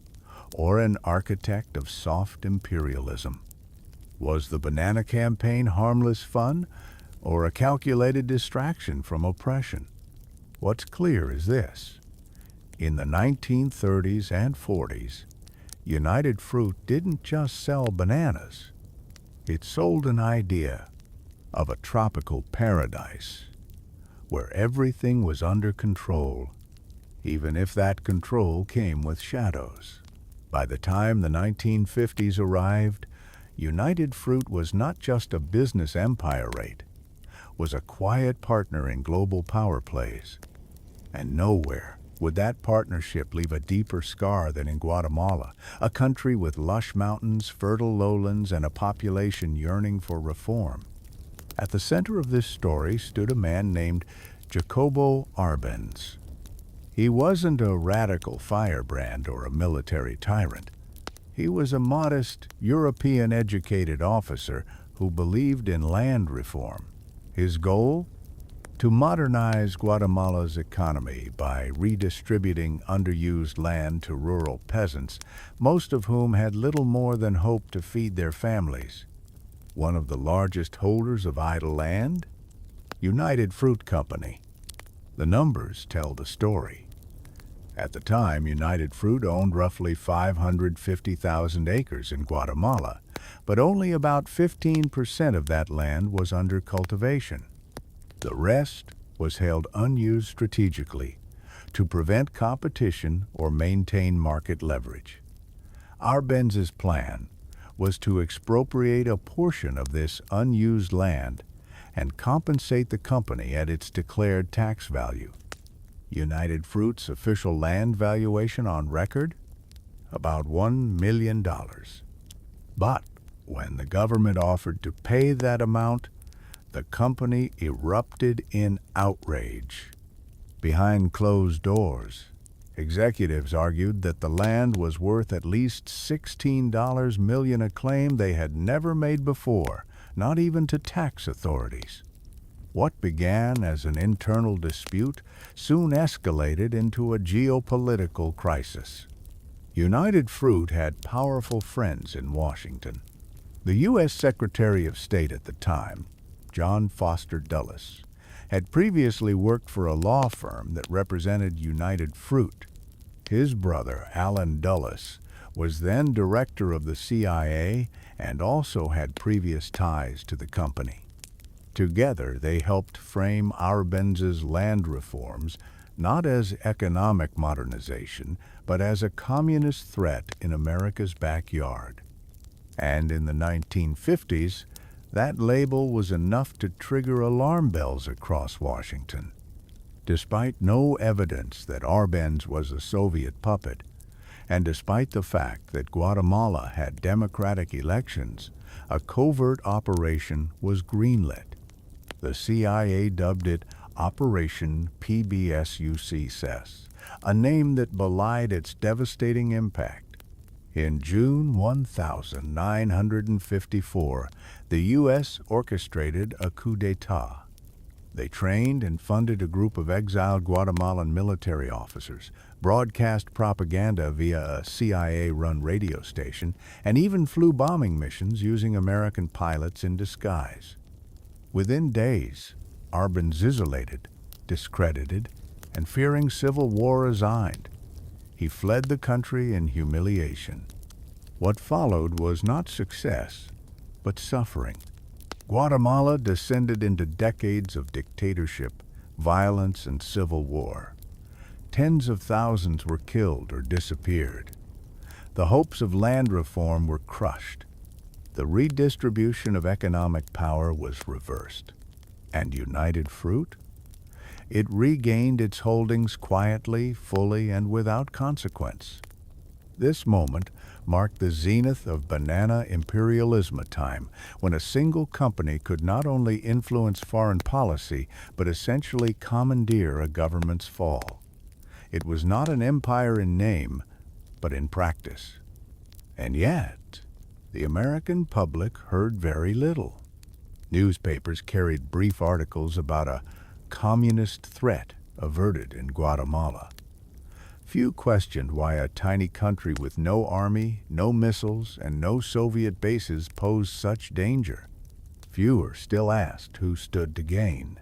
or an architect of soft imperialism? Was the banana campaign harmless fun or a calculated distraction from oppression? What's clear is this. In the 1930s and 40s, United Fruit didn't just sell bananas. It sold an idea of a tropical paradise where everything was under control, even if that control came with shadows. By the time the 1950s arrived, United Fruit was not just a business empire was a quiet partner in global power plays. And nowhere would that partnership leave a deeper scar than in Guatemala, a country with lush mountains, fertile lowlands, and a population yearning for reform. At the center of this story stood a man named Jacobo Arbenz. He wasn't a radical firebrand or a military tyrant. He was a modest, European-educated officer who believed in land reform. His goal? To modernize Guatemala's economy by redistributing underused land to rural peasants, most of whom had little more than hope to feed their families. One of the largest holders of idle land? United Fruit Company. The numbers tell the story. At the time, United Fruit owned roughly 550,000 acres in Guatemala, but only about 15% of that land was under cultivation. The rest was held unused strategically to prevent competition or maintain market leverage. Arbenz's plan was to expropriate a portion of this unused land and compensate the company at its declared tax value. United Fruit's official land valuation on record? About $1 million. But when the government offered to pay that amount, the company erupted in outrage. Behind closed doors, executives argued that the land was worth at least $16 million, a claim they had never made before, not even to tax authorities. What began as an internal dispute soon escalated into a geopolitical crisis. United Fruit had powerful friends in Washington. The U.S. Secretary of State at the time, John Foster Dulles, had previously worked for a law firm that represented United Fruit. His brother, Allen Dulles, was then director of the CIA and also had previous ties to the company. Together, they helped frame Arbenz's land reforms not as economic modernization, but as a communist threat in America's backyard. And in the 1950s, that label was enough to trigger alarm bells across Washington. Despite no evidence that Arbenz was a Soviet puppet, and despite the fact that Guatemala had democratic elections, a covert operation was greenlit. The CIA dubbed it Operation PBSUCS, a name that belied its devastating impact. In June 1954, the U.S. orchestrated a coup d'etat. They trained and funded a group of exiled Guatemalan military officers, broadcast propaganda via a CIA-run radio station, and even flew bombing missions using American pilots in disguise. Within days, Arbenz isolated, discredited, and fearing civil war resigned. He fled the country in humiliation. What followed was not success, but suffering. Guatemala descended into decades of dictatorship, violence, and civil war. Tens of thousands were killed or disappeared. The hopes of land reform were crushed. The redistribution of economic power was reversed. And United Fruit? It regained its holdings quietly, fully, and without consequence. This moment marked the zenith of banana imperialism time, when a single company could not only influence foreign policy, but essentially commandeer a government's fall. It was not an empire in name, but in practice. And yet, the American public heard very little. Newspapers carried brief articles about a communist threat averted in Guatemala. Few questioned why a tiny country with no army, no missiles, and no Soviet bases posed such danger. Fewer still asked who stood to gain.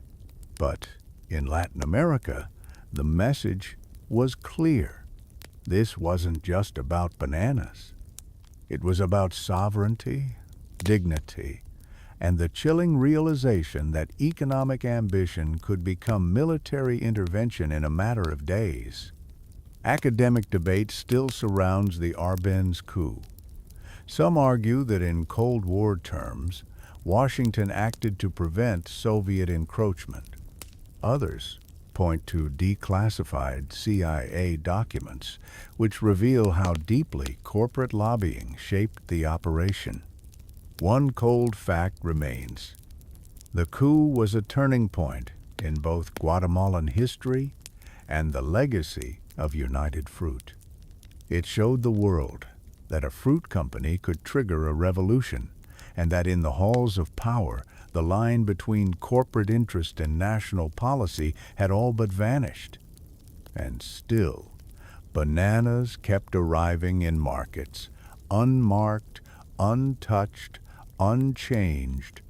But in Latin America, the message was clear. This wasn't just about bananas. It was about sovereignty, dignity, and the chilling realization that economic ambition could become military intervention in a matter of days. Academic debate still surrounds the Arbenz coup. Some argue that in Cold War terms, Washington acted to prevent Soviet encroachment. Others point to declassified CIA documents, which reveal how deeply corporate lobbying shaped the operation. One cold fact remains. The coup was a turning point in both Guatemalan history and the legacy of United Fruit. It showed the world that a fruit company could trigger a revolution, and that in the halls of power, the line between corporate interest and national policy had all but vanished. And still, bananas kept arriving in markets, unmarked, untouched, unchanged.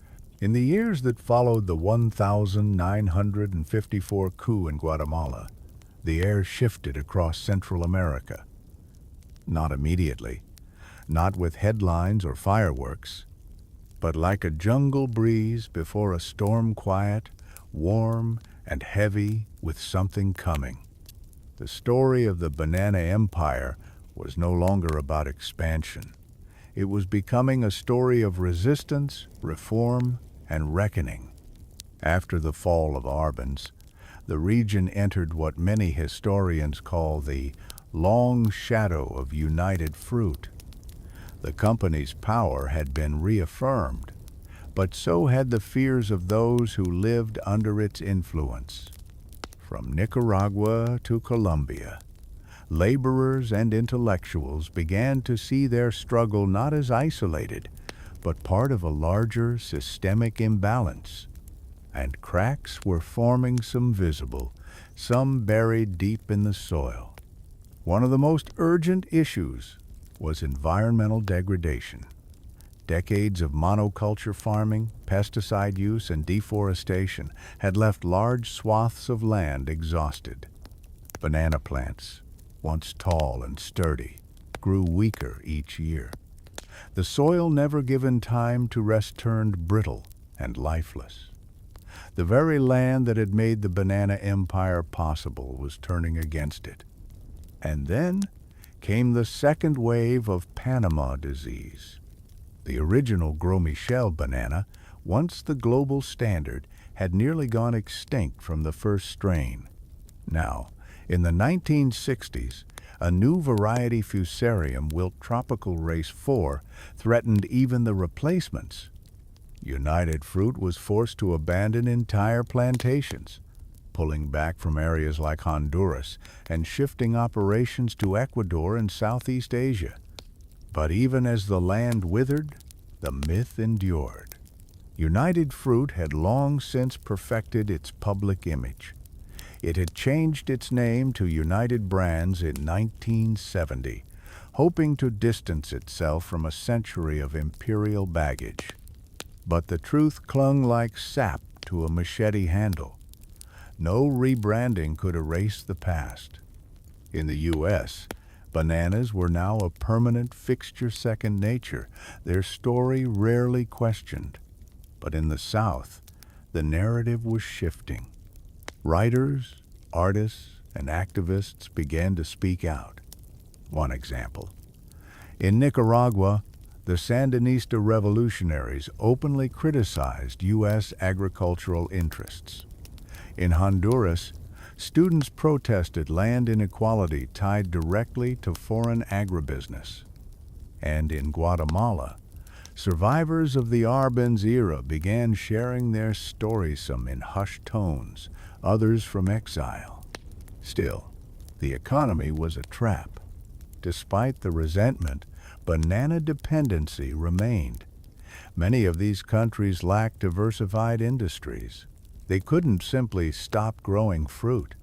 In the years that followed the 1954 coup in Guatemala, the air shifted across Central America. Not immediately, not with headlines or fireworks, but like a jungle breeze before a storm quiet, warm and heavy with something coming. The story of the banana empire was no longer about expansion. It was becoming a story of resistance, reform, and reckoning. After the fall of Arbenz, the region entered what many historians call the long shadow of United Fruit. The company's power had been reaffirmed, but so had the fears of those who lived under its influence. From Nicaragua to Colombia, laborers and intellectuals began to see their struggle not as isolated, but part of a larger systemic imbalance. And cracks were forming, some visible, some buried deep in the soil. One of the most urgent issues was environmental degradation. Decades of monoculture farming, pesticide use, and deforestation had left large swaths of land exhausted. Banana plants, once tall and sturdy, grew weaker each year. The soil, never given time to rest, turned brittle and lifeless. The very land that had made the banana empire possible was turning against it. And then came the second wave of Panama disease. The original Gros Michel banana, once the global standard, had nearly gone extinct from the first strain. Now, in the 1960s, a new variety Fusarium wilt tropical race 4 threatened even the replacements. United Fruit was forced to abandon entire plantations, pulling back from areas like Honduras and shifting operations to Ecuador and Southeast Asia. But even as the land withered, the myth endured. United Fruit had long since perfected its public image. It had changed its name to United Brands in 1970, hoping to distance itself from a century of imperial baggage. But the truth clung like sap to a machete handle. No rebranding could erase the past. In the U.S., Bananas were now a permanent fixture second nature, their story rarely questioned. But in the South, the narrative was shifting. Writers, artists, and activists began to speak out. One example. In Nicaragua, the Sandinista revolutionaries openly criticized U.S. agricultural interests. In Honduras, students protested land inequality tied directly to foreign agribusiness. And in Guatemala, survivors of the Arbenz era began sharing their stories, some in hushed tones, others from exile. Still, the economy was a trap. Despite the resentment, banana dependency remained. Many of these countries lacked diversified industries. They couldn't simply stop growing fruit.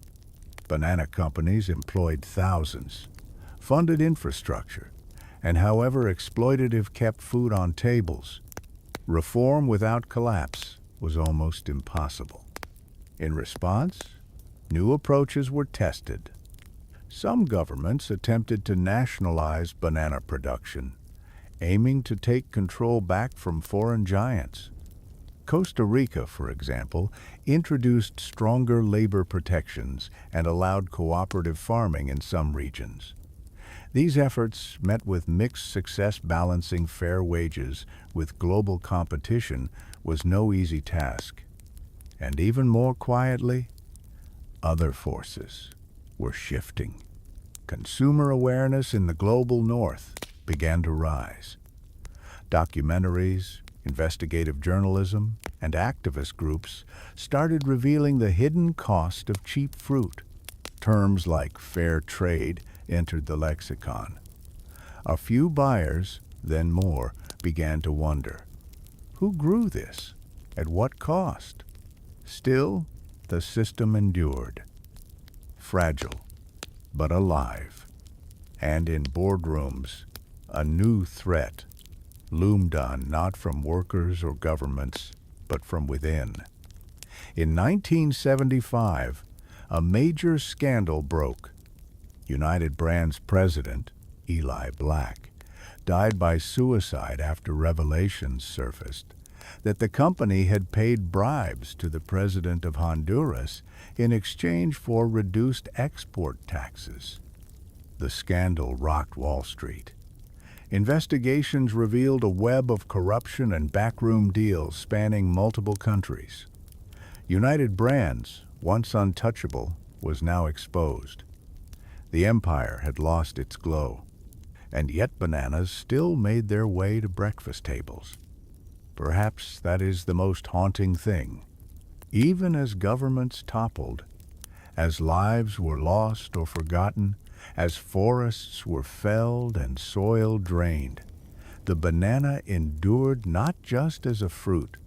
Banana companies employed thousands, funded infrastructure, and however exploitative kept food on tables. Reform without collapse was almost impossible. In response, new approaches were tested. Some governments attempted to nationalize banana production, aiming to take control back from foreign giants. Costa Rica, for example, introduced stronger labor protections and allowed cooperative farming in some regions. These efforts met with mixed success. Balancing fair wages with global competition was no easy task. And even more quietly, other forces were shifting. Consumer awareness in the global north began to rise. Documentaries, investigative journalism, and activist groups started revealing the hidden cost of cheap fruit. Terms like fair trade entered the lexicon. A few buyers, then more, began to wonder, who grew this? At what cost? Still, the system endured. Fragile, but alive. And in boardrooms, a new threat loomed on, not from workers or governments, but from within. In 1975, a major scandal broke. United Brand's president, Eli Black, died by suicide after revelations surfaced that the company had paid bribes to the president of Honduras in exchange for reduced export taxes. The scandal rocked Wall Street. Investigations revealed a web of corruption and backroom deals spanning multiple countries. United Brands, once untouchable, was now exposed. The empire had lost its glow, and yet bananas still made their way to breakfast tables. Perhaps that is the most haunting thing. Even as governments toppled, as lives were lost or forgotten, as forests were felled and soil drained, the banana endured not just as a fruit,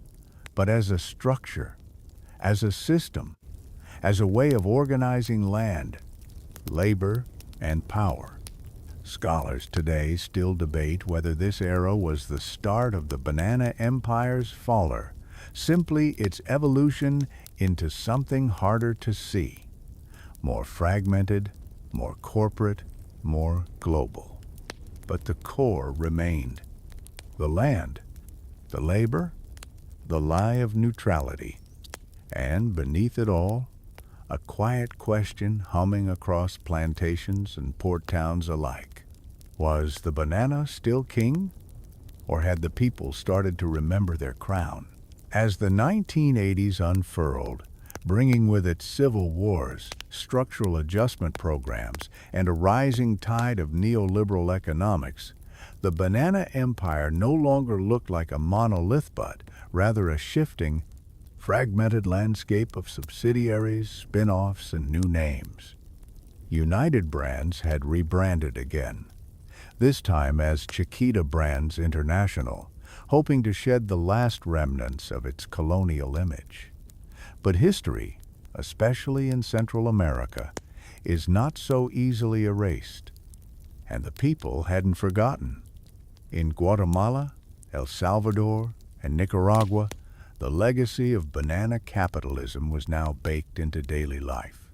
but as a structure, as a system, as a way of organizing land, labor, and power. Scholars today still debate whether this era was the start of the banana empire's fall, or simply its evolution into something harder to see, more fragmented, more corporate, more global. But the core remained. The land, the labor, the lie of neutrality. And beneath it all, a quiet question humming across plantations and port towns alike. Was the banana still king? Or had the people started to remember their crown? As the 1980s unfurled, bringing with it civil wars, structural adjustment programs, and a rising tide of neoliberal economics, the banana empire no longer looked like a monolith, but rather a shifting, fragmented landscape of subsidiaries, spin-offs, and new names. United Brands had rebranded again, this time as Chiquita Brands International, hoping to shed the last remnants of its colonial image. But history, especially in Central America, is not so easily erased. And the people hadn't forgotten. In Guatemala, El Salvador, and Nicaragua, the legacy of banana capitalism was now baked into daily life.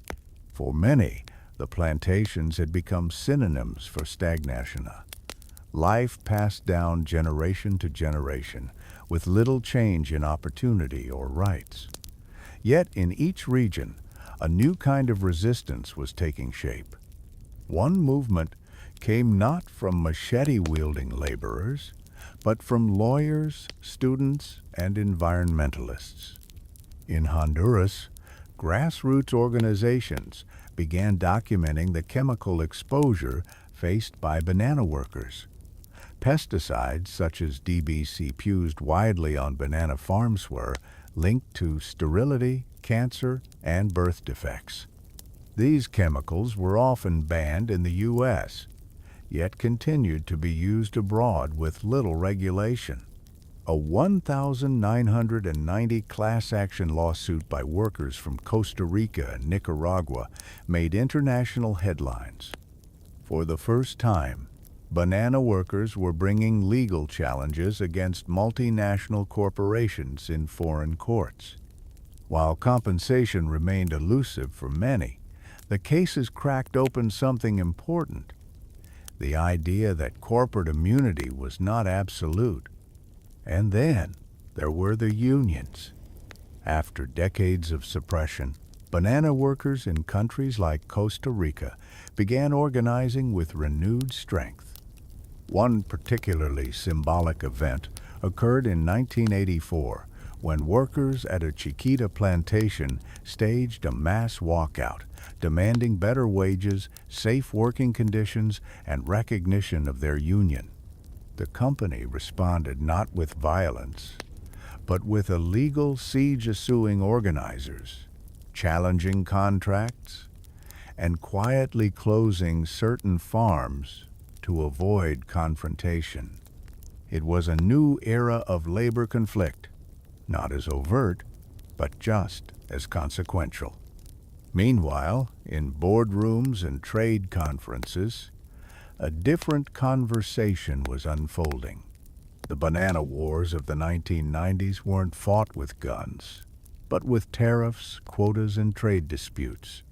For many, The plantations had become synonyms for stagnation, life passed down generation to generation, with little change in opportunity or rights. Yet in each region, a new kind of resistance was taking shape. One movement came not from machete-wielding laborers, but from lawyers, students, and environmentalists. In Honduras, grassroots organizations began documenting the chemical exposure faced by banana workers. Pesticides such as DBC used widely on banana farms were linked to sterility, cancer, and birth defects. These chemicals were often banned in the U.S., yet continued to be used abroad with little regulation. A 1,990 class action lawsuit by workers from Costa Rica and Nicaragua made international headlines. For the first time, banana workers were bringing legal challenges against multinational corporations in foreign courts. While compensation remained elusive for many, the cases cracked open something important: the idea that corporate immunity was not absolute. And then there were the unions. After decades of suppression, banana workers in countries like Costa Rica began organizing with renewed strength. One particularly symbolic event occurred in 1984 when workers at a Chiquita plantation staged a mass walkout, demanding better wages, safe working conditions, and recognition of their union. The company responded not with violence, but with illegal siege-suing organizers, challenging contracts, and quietly closing certain farms to avoid confrontation. It was a new era of labor conflict, not as overt, but just as consequential. Meanwhile, in boardrooms and trade conferences, a different conversation was unfolding. The banana wars of the 1990s weren't fought with guns, but with tariffs, quotas, and trade disputes.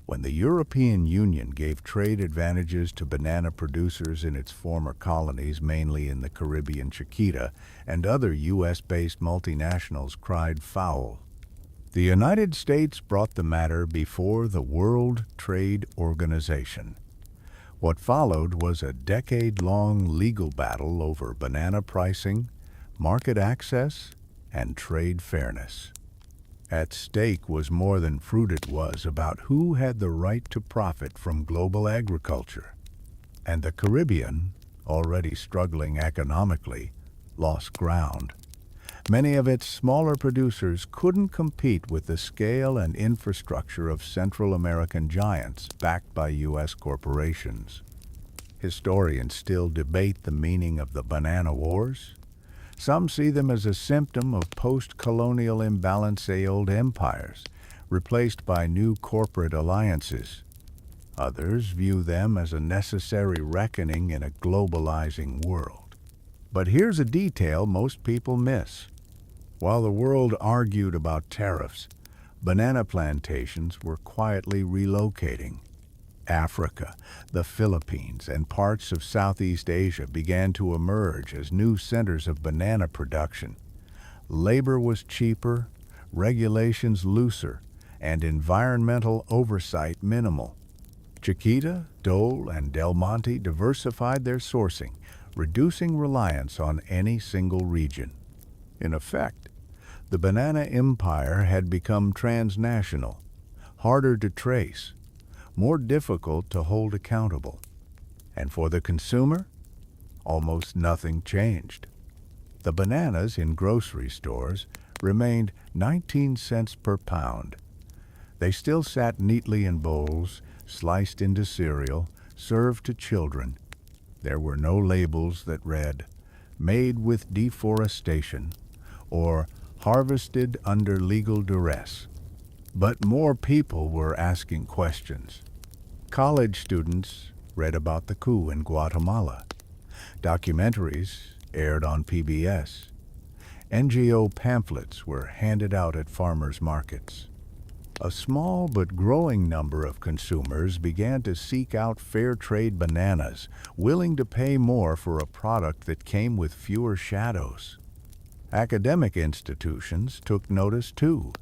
When the European Union gave trade advantages to banana producers in its former colonies, mainly in the Caribbean Chiquita, and other U.S.-based multinationals cried foul, the United States brought the matter before the World Trade Organization. What followed was a decade-long legal battle over banana pricing, market access, and trade fairness. At stake was more than fruit. It was about who had the right to profit from global agriculture. And the Caribbean, already struggling economically, lost ground. Many of its smaller producers couldn't compete with the scale and infrastructure of Central American giants backed by U.S. corporations. Historians still debate the meaning of the banana wars. Some see them as a symptom of post-colonial imbalance, old empires, replaced by new corporate alliances. Others view them as a necessary reckoning in a globalizing world. But here's a detail most people miss. While the world argued about tariffs, banana plantations were quietly relocating. Africa, the Philippines, and parts of Southeast Asia began to emerge as new centers of banana production. Labor was cheaper, regulations looser, and environmental oversight minimal. Chiquita, Dole, and Del Monte diversified their sourcing, reducing reliance on any single region. In effect, the banana empire had become transnational, harder to trace, more difficult to hold accountable. And for the consumer, almost nothing changed. The bananas in grocery stores remained 19 cents per pound. They still sat neatly in bowls, sliced into cereal, served to children. There were no labels that read, "Made with deforestation," or "Harvested under legal duress." But more people were asking questions. College students read about the coup in Guatemala. Documentaries aired on PBS. NGO pamphlets were handed out at farmers' markets. A small but growing number of consumers began to seek out fair trade bananas, willing to pay more for a product that came with fewer shadows. Academic institutions took notice too.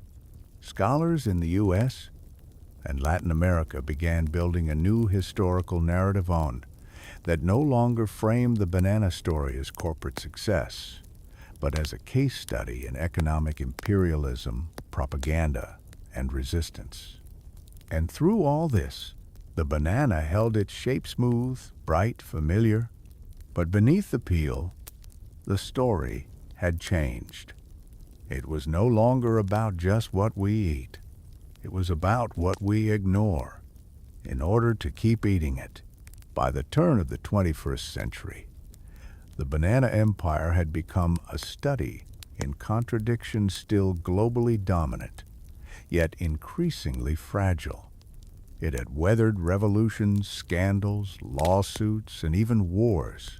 Scholars in the U.S. and Latin America began building a new historical narrative that no longer framed the banana story as corporate success, but as a case study in economic imperialism, propaganda, and resistance. And through all this, the banana held its shape smooth, bright, familiar, but beneath the peel, the story had changed. It was no longer about just what we eat. It was about what we ignore in order to keep eating it. By the turn of the 21st century, the banana empire had become a study in contradictions still globally dominant, yet increasingly fragile. It had weathered revolutions, scandals, lawsuits, and even wars.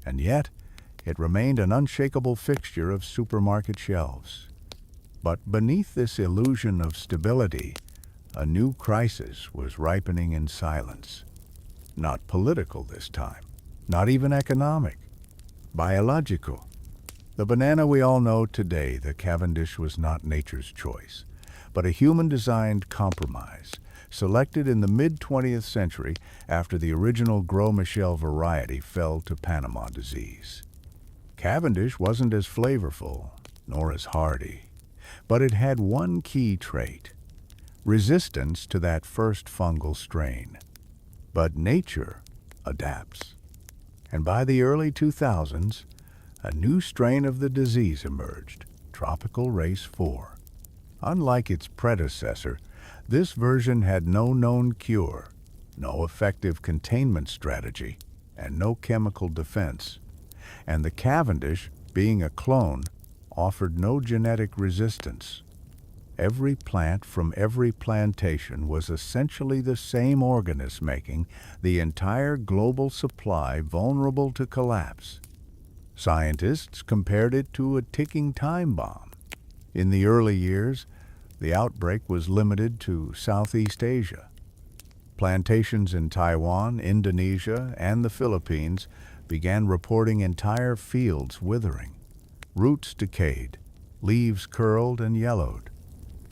And yet, it remained an unshakable fixture of supermarket shelves. But beneath this illusion of stability, a new crisis was ripening in silence. Not political this time, not even economic, biological. The banana we all know today, the Cavendish, was not nature's choice, but a human-designed compromise, selected in the mid-20th century after the original Gros Michel variety fell to Panama disease. Cavendish wasn't as flavorful, nor as hardy, but it had one key trait: resistance to that first fungal strain. But nature adapts. And by the early 2000s, a new strain of the disease emerged, Tropical Race 4. Unlike its predecessor, this version had no known cure, no effective containment strategy, and no chemical defense. And the Cavendish, being a clone, offered no genetic resistance. Every plant from every plantation was essentially the same organism, making the entire global supply vulnerable to collapse. Scientists compared it to a ticking time bomb. In the early years, the outbreak was limited to Southeast Asia. Plantations in Taiwan, Indonesia, and the Philippines began reporting entire fields withering. Roots decayed, leaves curled and yellowed.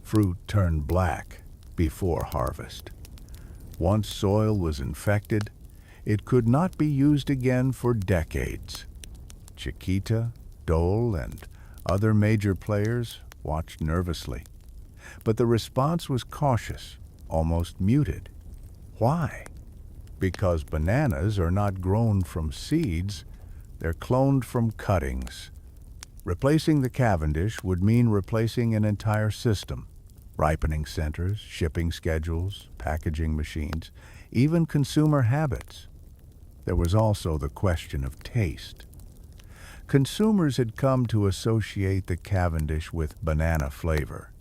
Fruit turned black before harvest. Once soil was infected, it could not be used again for decades. Chiquita, Dole, and other major players watched nervously. But the response was cautious, almost muted. Why? Because bananas are not grown from seeds, they're cloned from cuttings. Replacing the Cavendish would mean replacing an entire system: ripening centers, shipping schedules, packaging machines, even consumer habits. There was also the question of taste. Consumers had come to associate the Cavendish with banana flavor.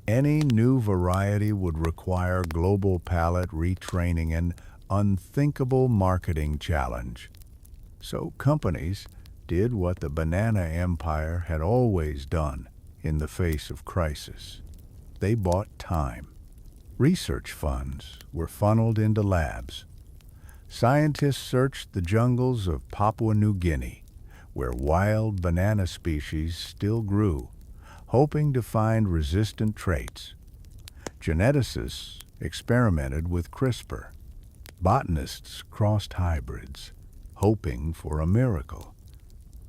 Any new variety would require global palate retraining, an unthinkable marketing challenge. So companies did what the banana empire had always done in the face of crisis. They bought time. Research funds were funneled into labs. Scientists searched the jungles of Papua New Guinea, where wild banana species still grew, hoping to find resistant traits. Geneticists experimented with CRISPR. Botanists crossed hybrids, hoping for a miracle: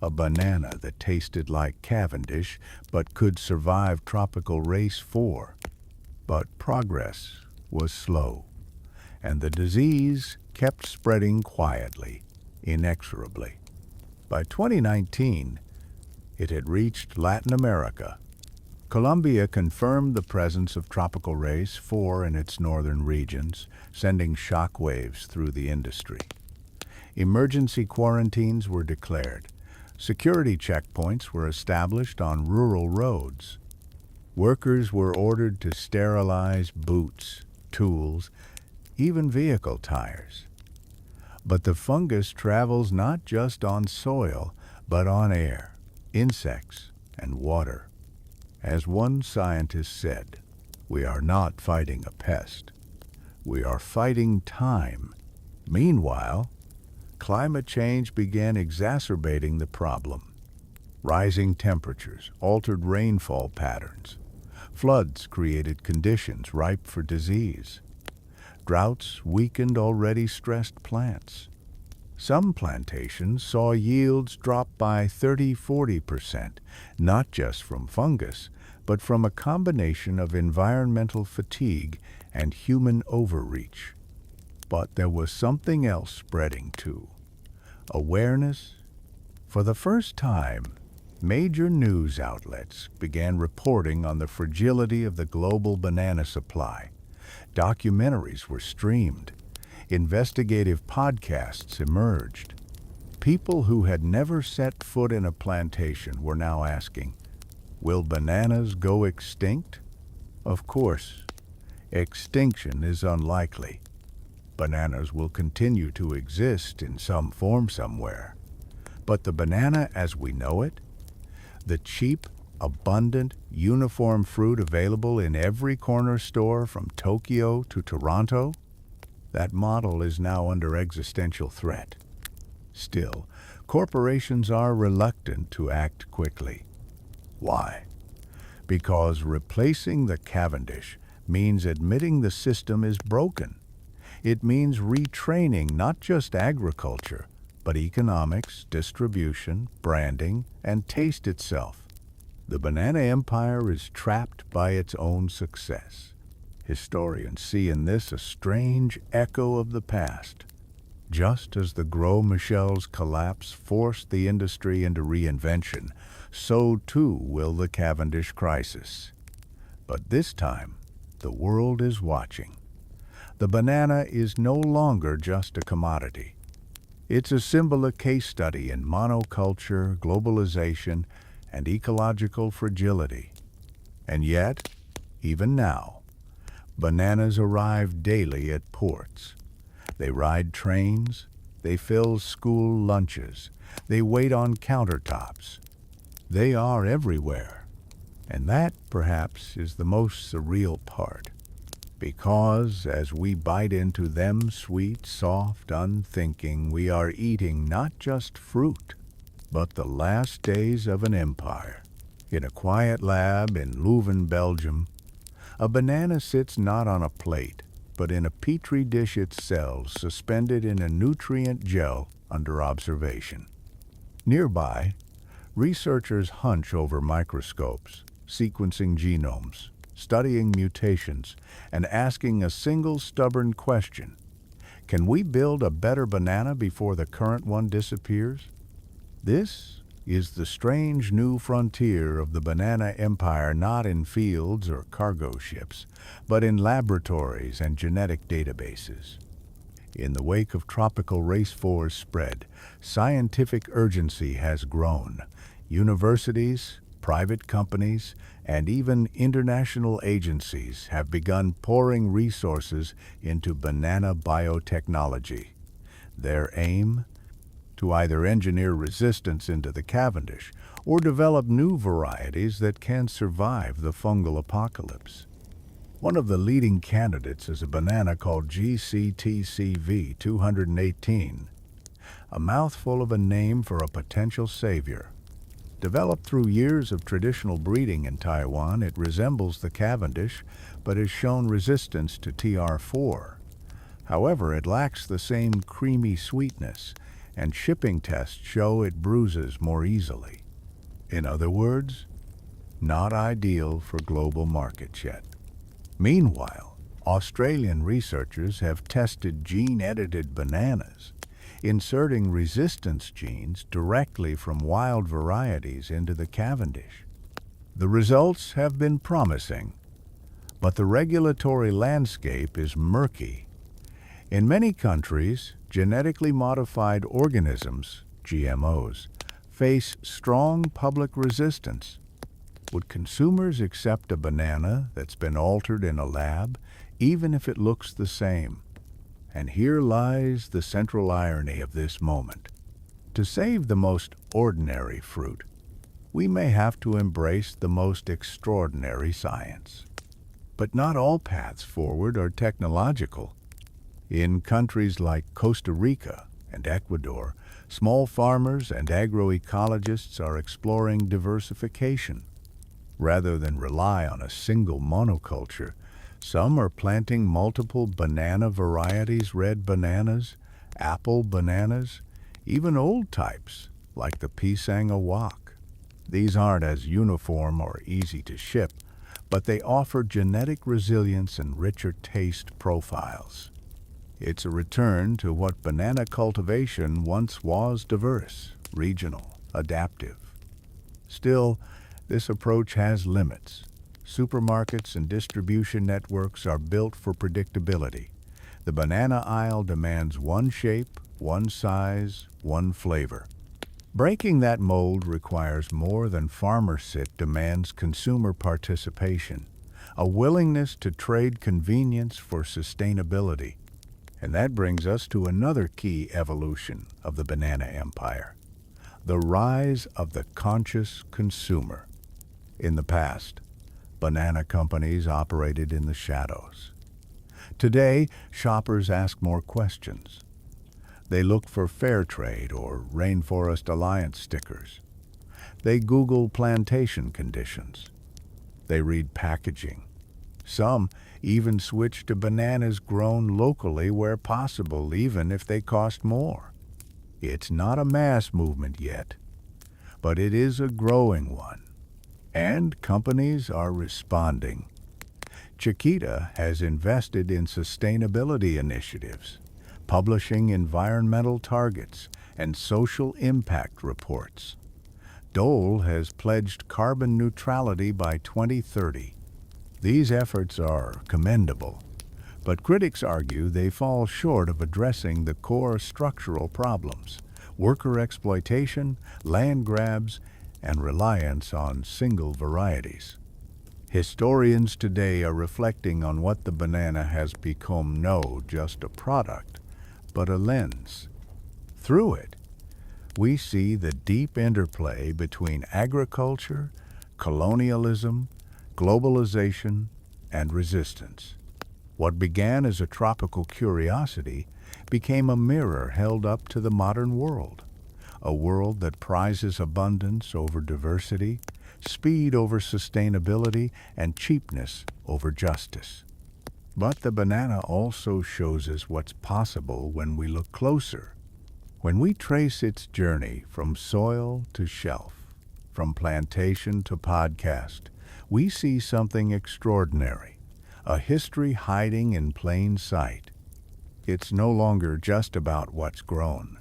a banana that tasted like Cavendish but could survive Tropical Race 4. But progress was slow, and the disease kept spreading quietly, inexorably. By 2019, it had reached Latin America. Colombia confirmed the presence of Tropical Race 4 in its northern regions, sending shockwaves through the industry. Emergency quarantines were declared. Security checkpoints were established on rural roads. Workers were ordered to sterilize boots, tools, even vehicle tires. But the fungus travels not just on soil, but on air, insects, and water. As one scientist said, We are not fighting a pest. We are fighting time. Meanwhile, climate change began exacerbating the problem. Rising temperatures altered rainfall patterns. Floods created conditions ripe for disease. Droughts weakened already stressed plants. Some plantations saw yields drop by 30–40%, not just from fungus, but from a combination of environmental fatigue and human overreach. But there was something else spreading too. Awareness. For the first time, major news outlets began reporting on the fragility of the global banana supply. Documentaries were streamed. Investigative podcasts emerged. People who had never set foot in a plantation were now asking, will bananas go extinct? Of course, extinction is unlikely. Bananas will continue to exist in some form somewhere. But the banana as we know it, the cheap, abundant, uniform fruit available in every corner store from Tokyo to Toronto, that model is now under existential threat. Still, corporations are reluctant to act quickly. Why? Because replacing the Cavendish means admitting the system is broken. It means retraining not just agriculture, but economics, distribution, branding, and taste itself. The banana empire is trapped by its own success. Historians see in this a strange echo of the past. Just as the Gros Michel's collapse forced the industry into reinvention, so too will the Cavendish crisis. But this time, the world is watching. The banana is no longer just a commodity. It's a symbol, a case study in monoculture, globalization, and ecological fragility. And yet, even now, bananas arrive daily at ports. They ride trains, they fill school lunches, they wait on countertops. They are everywhere. And that, perhaps, is the most surreal part. Because as we bite into them sweet, soft, unthinking, we are eating not just fruit, but the last days of an empire. In a quiet lab in Leuven, Belgium, a banana sits not on a plate, but in a petri dish its cells suspended in a nutrient gel under observation. Nearby, researchers hunch over microscopes, sequencing genomes, studying mutations, and asking a single stubborn question. Can we build a better banana before the current one disappears? This is the strange new frontier of the banana empire, not in fields or cargo ships, but in laboratories and genetic databases. In the wake of tropical race 4's spread, scientific urgency has grown. Universities, private companies, and even international agencies have begun pouring resources into banana biotechnology. Their aim? To either engineer resistance into the Cavendish or develop new varieties that can survive the fungal apocalypse. One of the leading candidates is a banana called GCTCV 218, a mouthful of a name for a potential savior. Developed through years of traditional breeding in Taiwan, it resembles the Cavendish, but has shown resistance to TR4. However, it lacks the same creamy sweetness, and shipping tests show it bruises more easily. In other words, not ideal for global markets yet. Meanwhile, Australian researchers have tested gene-edited bananas, inserting resistance genes directly from wild varieties into the Cavendish. The results have been promising, but the regulatory landscape is murky. In many countries, genetically modified organisms, GMOs, face strong public resistance. Would consumers accept a banana that's been altered in a lab, even if it looks the same? And here lies the central irony of this moment. To save the most ordinary fruit, we may have to embrace the most extraordinary science. But not all paths forward are technological. In countries like Costa Rica and Ecuador, small farmers and agroecologists are exploring diversification. Rather than rely on a single monoculture, some are planting multiple banana varieties, red bananas, apple bananas, even old types like the pisang awak. These aren't as uniform or easy to ship, but they offer genetic resilience and richer taste profiles. It's a return to what banana cultivation once was: diverse, regional, adaptive. Still, this approach has limits. Supermarkets and distribution networks are built for predictability. The banana aisle demands one shape, one size, one flavor. Breaking that mold requires more than farmers. It demands consumer participation, a willingness to trade convenience for sustainability. And that brings us to another key evolution of the banana empire: the rise of the conscious consumer. In the past, banana companies operated in the shadows. Today, shoppers ask more questions. They look for fair trade or Rainforest Alliance stickers. They Google plantation conditions. They read packaging. Some even switch to bananas grown locally where possible, even if they cost more. It's not a mass movement yet, but it is a growing one, and companies are responding. Chiquita has invested in sustainability initiatives, publishing environmental targets and social impact reports. Dole has pledged carbon neutrality by 2030. These efforts are commendable, but critics argue they fall short of addressing the core structural problems: worker exploitation, land grabs, and reliance on single varieties. Historians today are reflecting on what the banana has become: no just a product, but a lens. Through it, we see the deep interplay between agriculture, colonialism, globalization, and resistance. What began as a tropical curiosity became a mirror held up to the modern world, a world that prizes abundance over diversity, speed over sustainability, and cheapness over justice. But the banana also shows us what's possible when we look closer. When we trace its journey from soil to shelf, from plantation to podcast, we see something extraordinary, a history hiding in plain sight. It's no longer just about what's grown.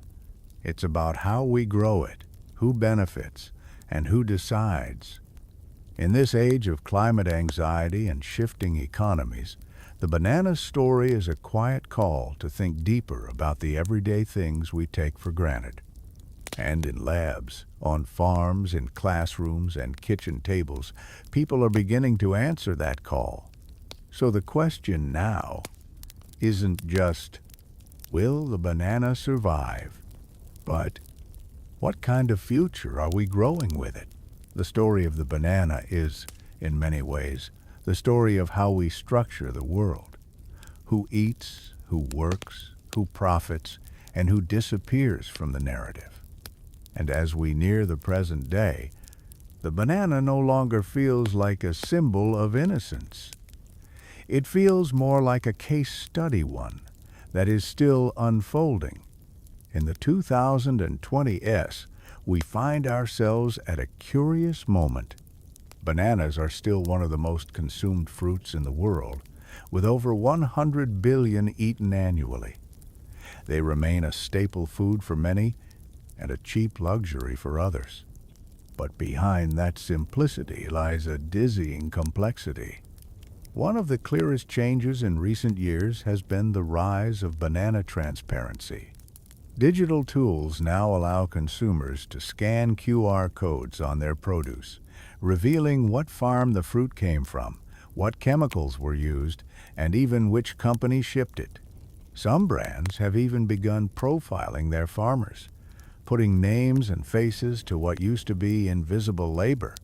It's about how we grow it, who benefits, and who decides. In this age of climate anxiety and shifting economies, the banana story is a quiet call to think deeper about the everyday things we take for granted. And in labs, on farms, in classrooms, and kitchen tables, people are beginning to answer that call. So the question now isn't just, will the banana survive? But, what kind of future are we growing with it? The story of the banana is, in many ways, the story of how we structure the world. Who eats, who works, who profits, and who disappears from the narrative. And as we near the present day, the banana no longer feels like a symbol of innocence. It feels more like a case study, one that is still unfolding. In the 2020s, we find ourselves at a curious moment. Bananas are still one of the most consumed fruits in the world, with over 100 billion eaten annually. They remain a staple food for many and a cheap luxury for others. But behind that simplicity lies a dizzying complexity. One of the clearest changes in recent years has been the rise of banana transparency. Digital tools now allow consumers to scan QR codes on their produce, revealing what farm the fruit came from, what chemicals were used, and even which company shipped it. Some brands have even begun profiling their farmers, putting names and faces to what used to be invisible labor.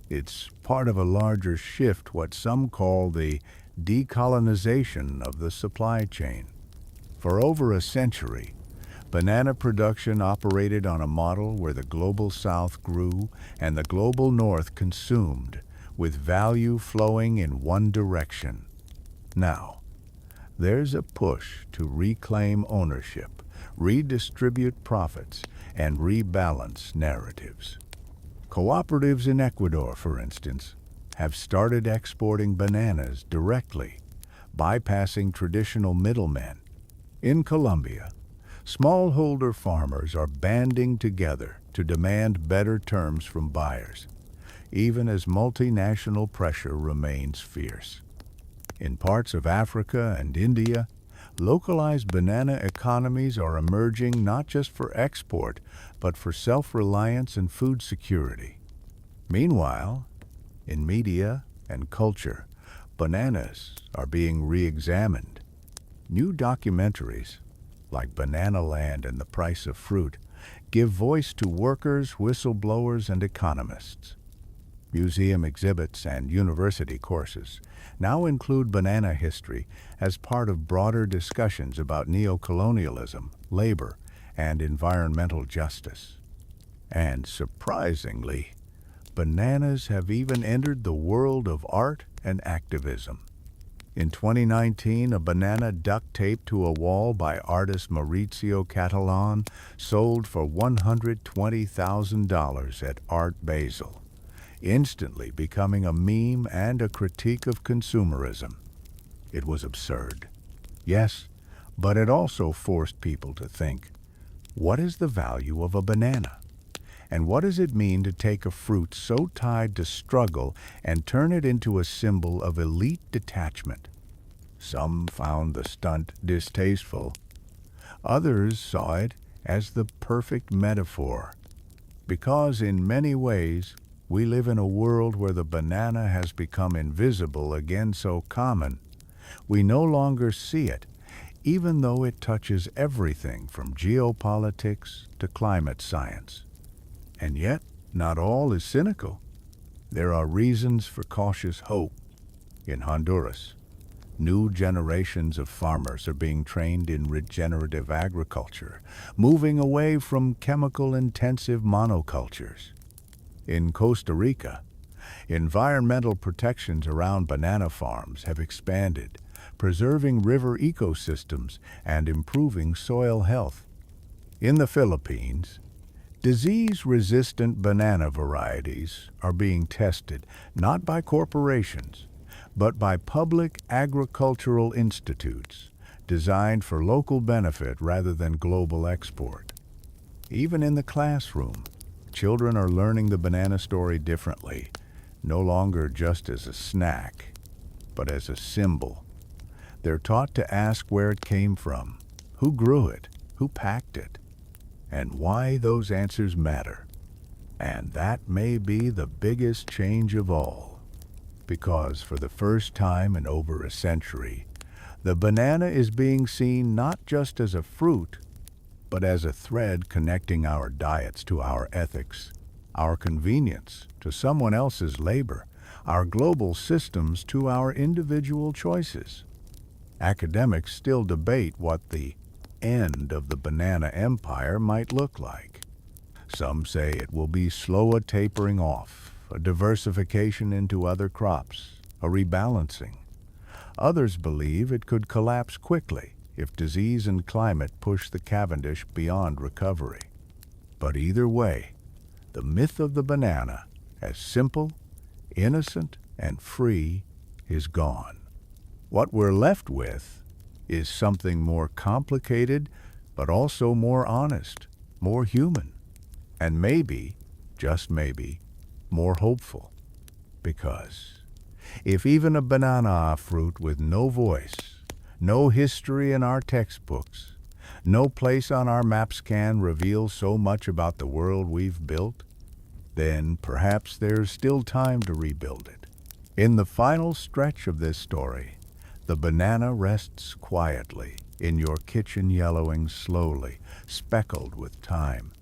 It's part of a larger shift, what some call the decolonization of the supply chain. For over a century, banana production operated on a model where the global South grew and the global North consumed, with value flowing in one direction. Now, there's a push to reclaim ownership, redistribute profits, and rebalance narratives. Cooperatives in Ecuador, for instance, have started exporting bananas directly, bypassing traditional middlemen. In Colombia, smallholder farmers are banding together to demand better terms from buyers, even as multinational pressure remains fierce. In parts of Africa and India, localized banana economies are emerging not just for export, but for self-reliance and food security. Meanwhile, in media and culture, bananas are being re-examined. New documentaries, like Banana Land and the Price of Fruit, give voice to workers, whistleblowers, and economists. Museum exhibits and university courses now include banana history as part of broader discussions about neocolonialism, labor, and environmental justice. And surprisingly, bananas have even entered the world of art and activism. In 2019, a banana duct taped to a wall by artist Maurizio Catalan sold for $120,000 at Art Basel, instantly becoming a meme and a critique of consumerism. It was absurd. Yes, but it also forced people to think, what is the value of a banana? And what does it mean to take a fruit so tied to struggle and turn it into a symbol of elite detachment? Some found the stunt distasteful. Others saw it as the perfect metaphor. Because in many ways, we live in a world where the banana has become invisible, again so common. We no longer see it, even though it touches everything from geopolitics to climate science. And yet, not all is cynical. There are reasons for cautious hope. In Honduras, new generations of farmers are being trained in regenerative agriculture, moving away from chemical-intensive monocultures. In Costa Rica, environmental protections around banana farms have expanded, preserving river ecosystems and improving soil health. In the Philippines, disease-resistant banana varieties are being tested not by corporations, but by public agricultural institutes designed for local benefit rather than global export. Even in the classroom, children are learning the banana story differently, no longer just as a snack, but as a symbol. They're taught to ask where it came from, who grew it, who packed it, and why those answers matter. And that may be the biggest change of all, because for the first time in over a century, the banana is being seen not just as a fruit, but as a thread connecting our diets to our ethics, our convenience to someone else's labor, our global systems to our individual choices. Academics still debate what the end of the banana empire might look like. Some say it will be slow tapering off, a diversification into other crops, a rebalancing. Others believe it could collapse quickly if disease and climate push the Cavendish beyond recovery. But either way, the myth of the banana, as simple, innocent, and free, is gone. What we're left with is something more complicated, but also more honest, more human, and maybe, just maybe, more hopeful. Because if even a banana fruit with no voice, no history in our textbooks, no place on our maps can reveal so much about the world we've built, then perhaps there's still time to rebuild it. In the final stretch of this story, the banana rests quietly in your kitchen, yellowing slowly, speckled with time.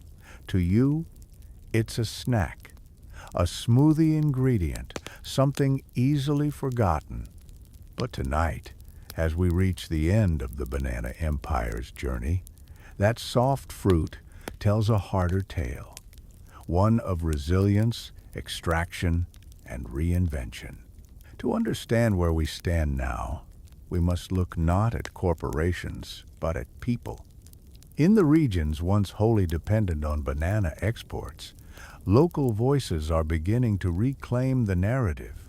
To you, it's a snack, a smoothie ingredient, something easily forgotten. But tonight, as we reach the end of the banana empire's journey, that soft fruit tells a harder tale, one of resilience, extraction, and reinvention. To understand where we stand now, we must look not at corporations, but at people. In the regions once wholly dependent on banana exports, local voices are beginning to reclaim the narrative.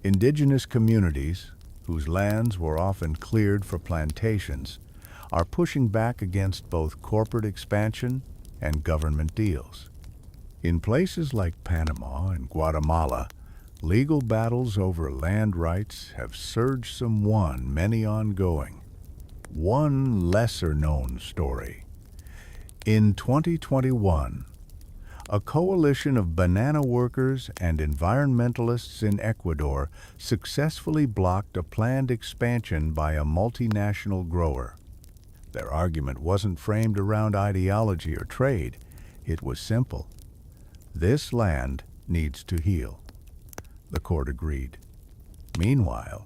Indigenous communities, whose lands were often cleared for plantations, are pushing back against both corporate expansion and government deals. In places like Panama and Guatemala, legal battles over land rights have surged, some won, many ongoing. One lesser-known story. In 2021, a coalition of banana workers and environmentalists in Ecuador successfully blocked a planned expansion by a multinational grower. Their argument wasn't framed around ideology or trade. It was simple. This land needs to heal. The court agreed. Meanwhile,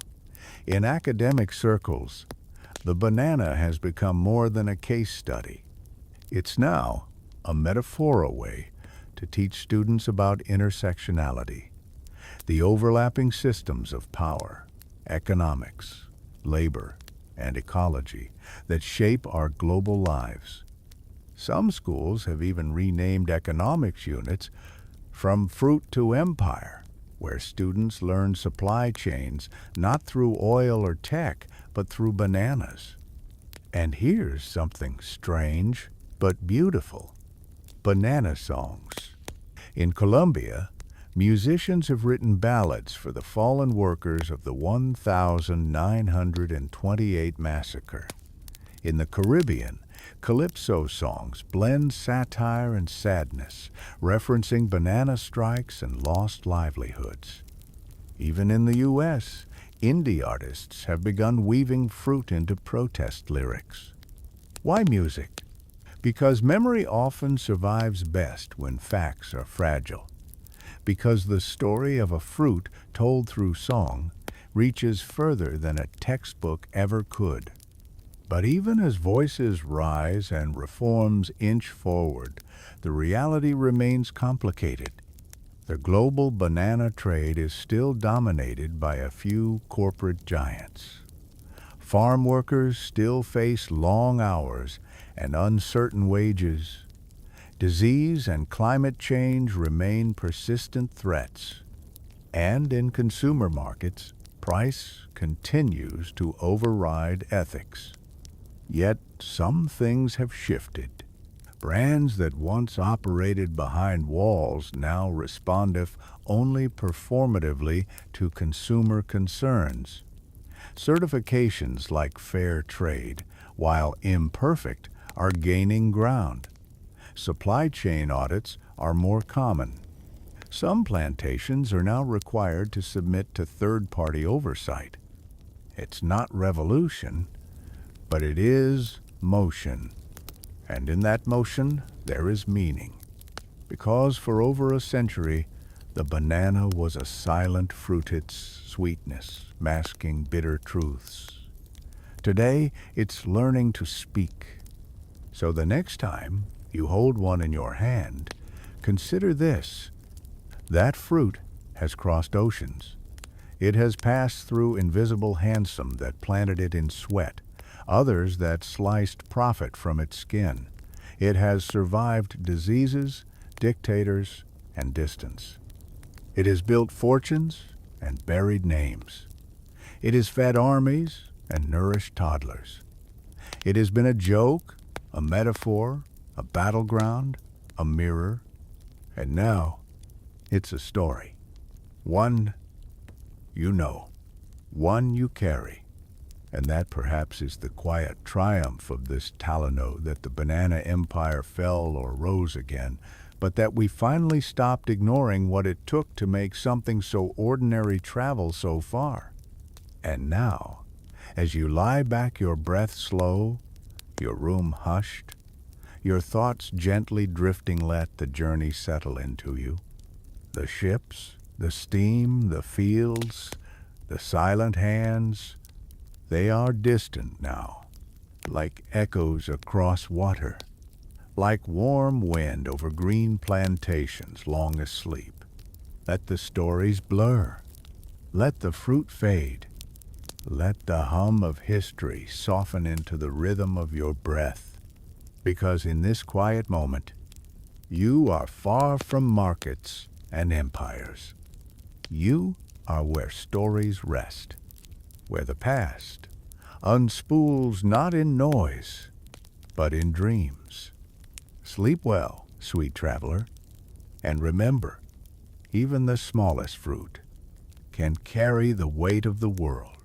in academic circles, the banana has become more than a case study. It's now a metaphorical way to teach students about intersectionality, the overlapping systems of power, economics, labor, and ecology that shape our global lives. Some schools have even renamed economics units from Fruit to Empire, where students learn supply chains not through oil or tech, but through bananas. And here's something strange but beautiful. Banana songs. In Colombia, musicians have written ballads for the fallen workers of the 1928 Massacre. In the Caribbean, calypso songs blend satire and sadness, referencing banana strikes and lost livelihoods. Even in the U.S., indie artists have begun weaving fruit into protest lyrics. Why music? Because memory often survives best when facts are fragile. Because the story of a fruit told through song reaches further than a textbook ever could. But even as voices rise and reforms inch forward, the reality remains complicated. The global banana trade is still dominated by a few corporate giants. Farm workers still face long hours and uncertain wages. Disease and climate change remain persistent threats. And in consumer markets, price continues to override ethics. Yet some things have shifted. Brands that once operated behind walls now respondeth only performatively to consumer concerns. Certifications like fair trade, while imperfect, are gaining ground. Supply chain audits are more common. Some plantations are now required to submit to third-party oversight. It's not revolution, but it is motion. And in that motion, there is meaning. Because for over a century, the banana was a silent fruit's sweetness, masking bitter truths. Today, it's learning to speak. So the next time you hold one in your hand, consider this. That fruit has crossed oceans. It has passed through invisible handsome that planted it in sweat, others that sliced profit from its skin. It has survived diseases, dictators, and distance. It has built fortunes and buried names. It has fed armies and nourished toddlers. It has been a joke, a metaphor, a battleground, a mirror, and now it's a story. One you know, one you carry. And that perhaps is the quiet triumph of this Talano, that the banana empire fell or rose again, but that we finally stopped ignoring what it took to make something so ordinary travel so far. And now, as you lie back, your breath slow, your room hushed, your thoughts gently drifting, let the journey settle into you. The ships, the steam, the fields, the silent hands, they are distant now, like echoes across water, like warm wind over green plantations long asleep. Let the stories blur. Let the fruit fade. Let the hum of history soften into the rhythm of your breath. Because in this quiet moment, you are far from markets and empires. You are where stories rest, where the past unspools not in noise, but in dreams. Sleep well, sweet traveler, and remember, even the smallest fruit can carry the weight of the world.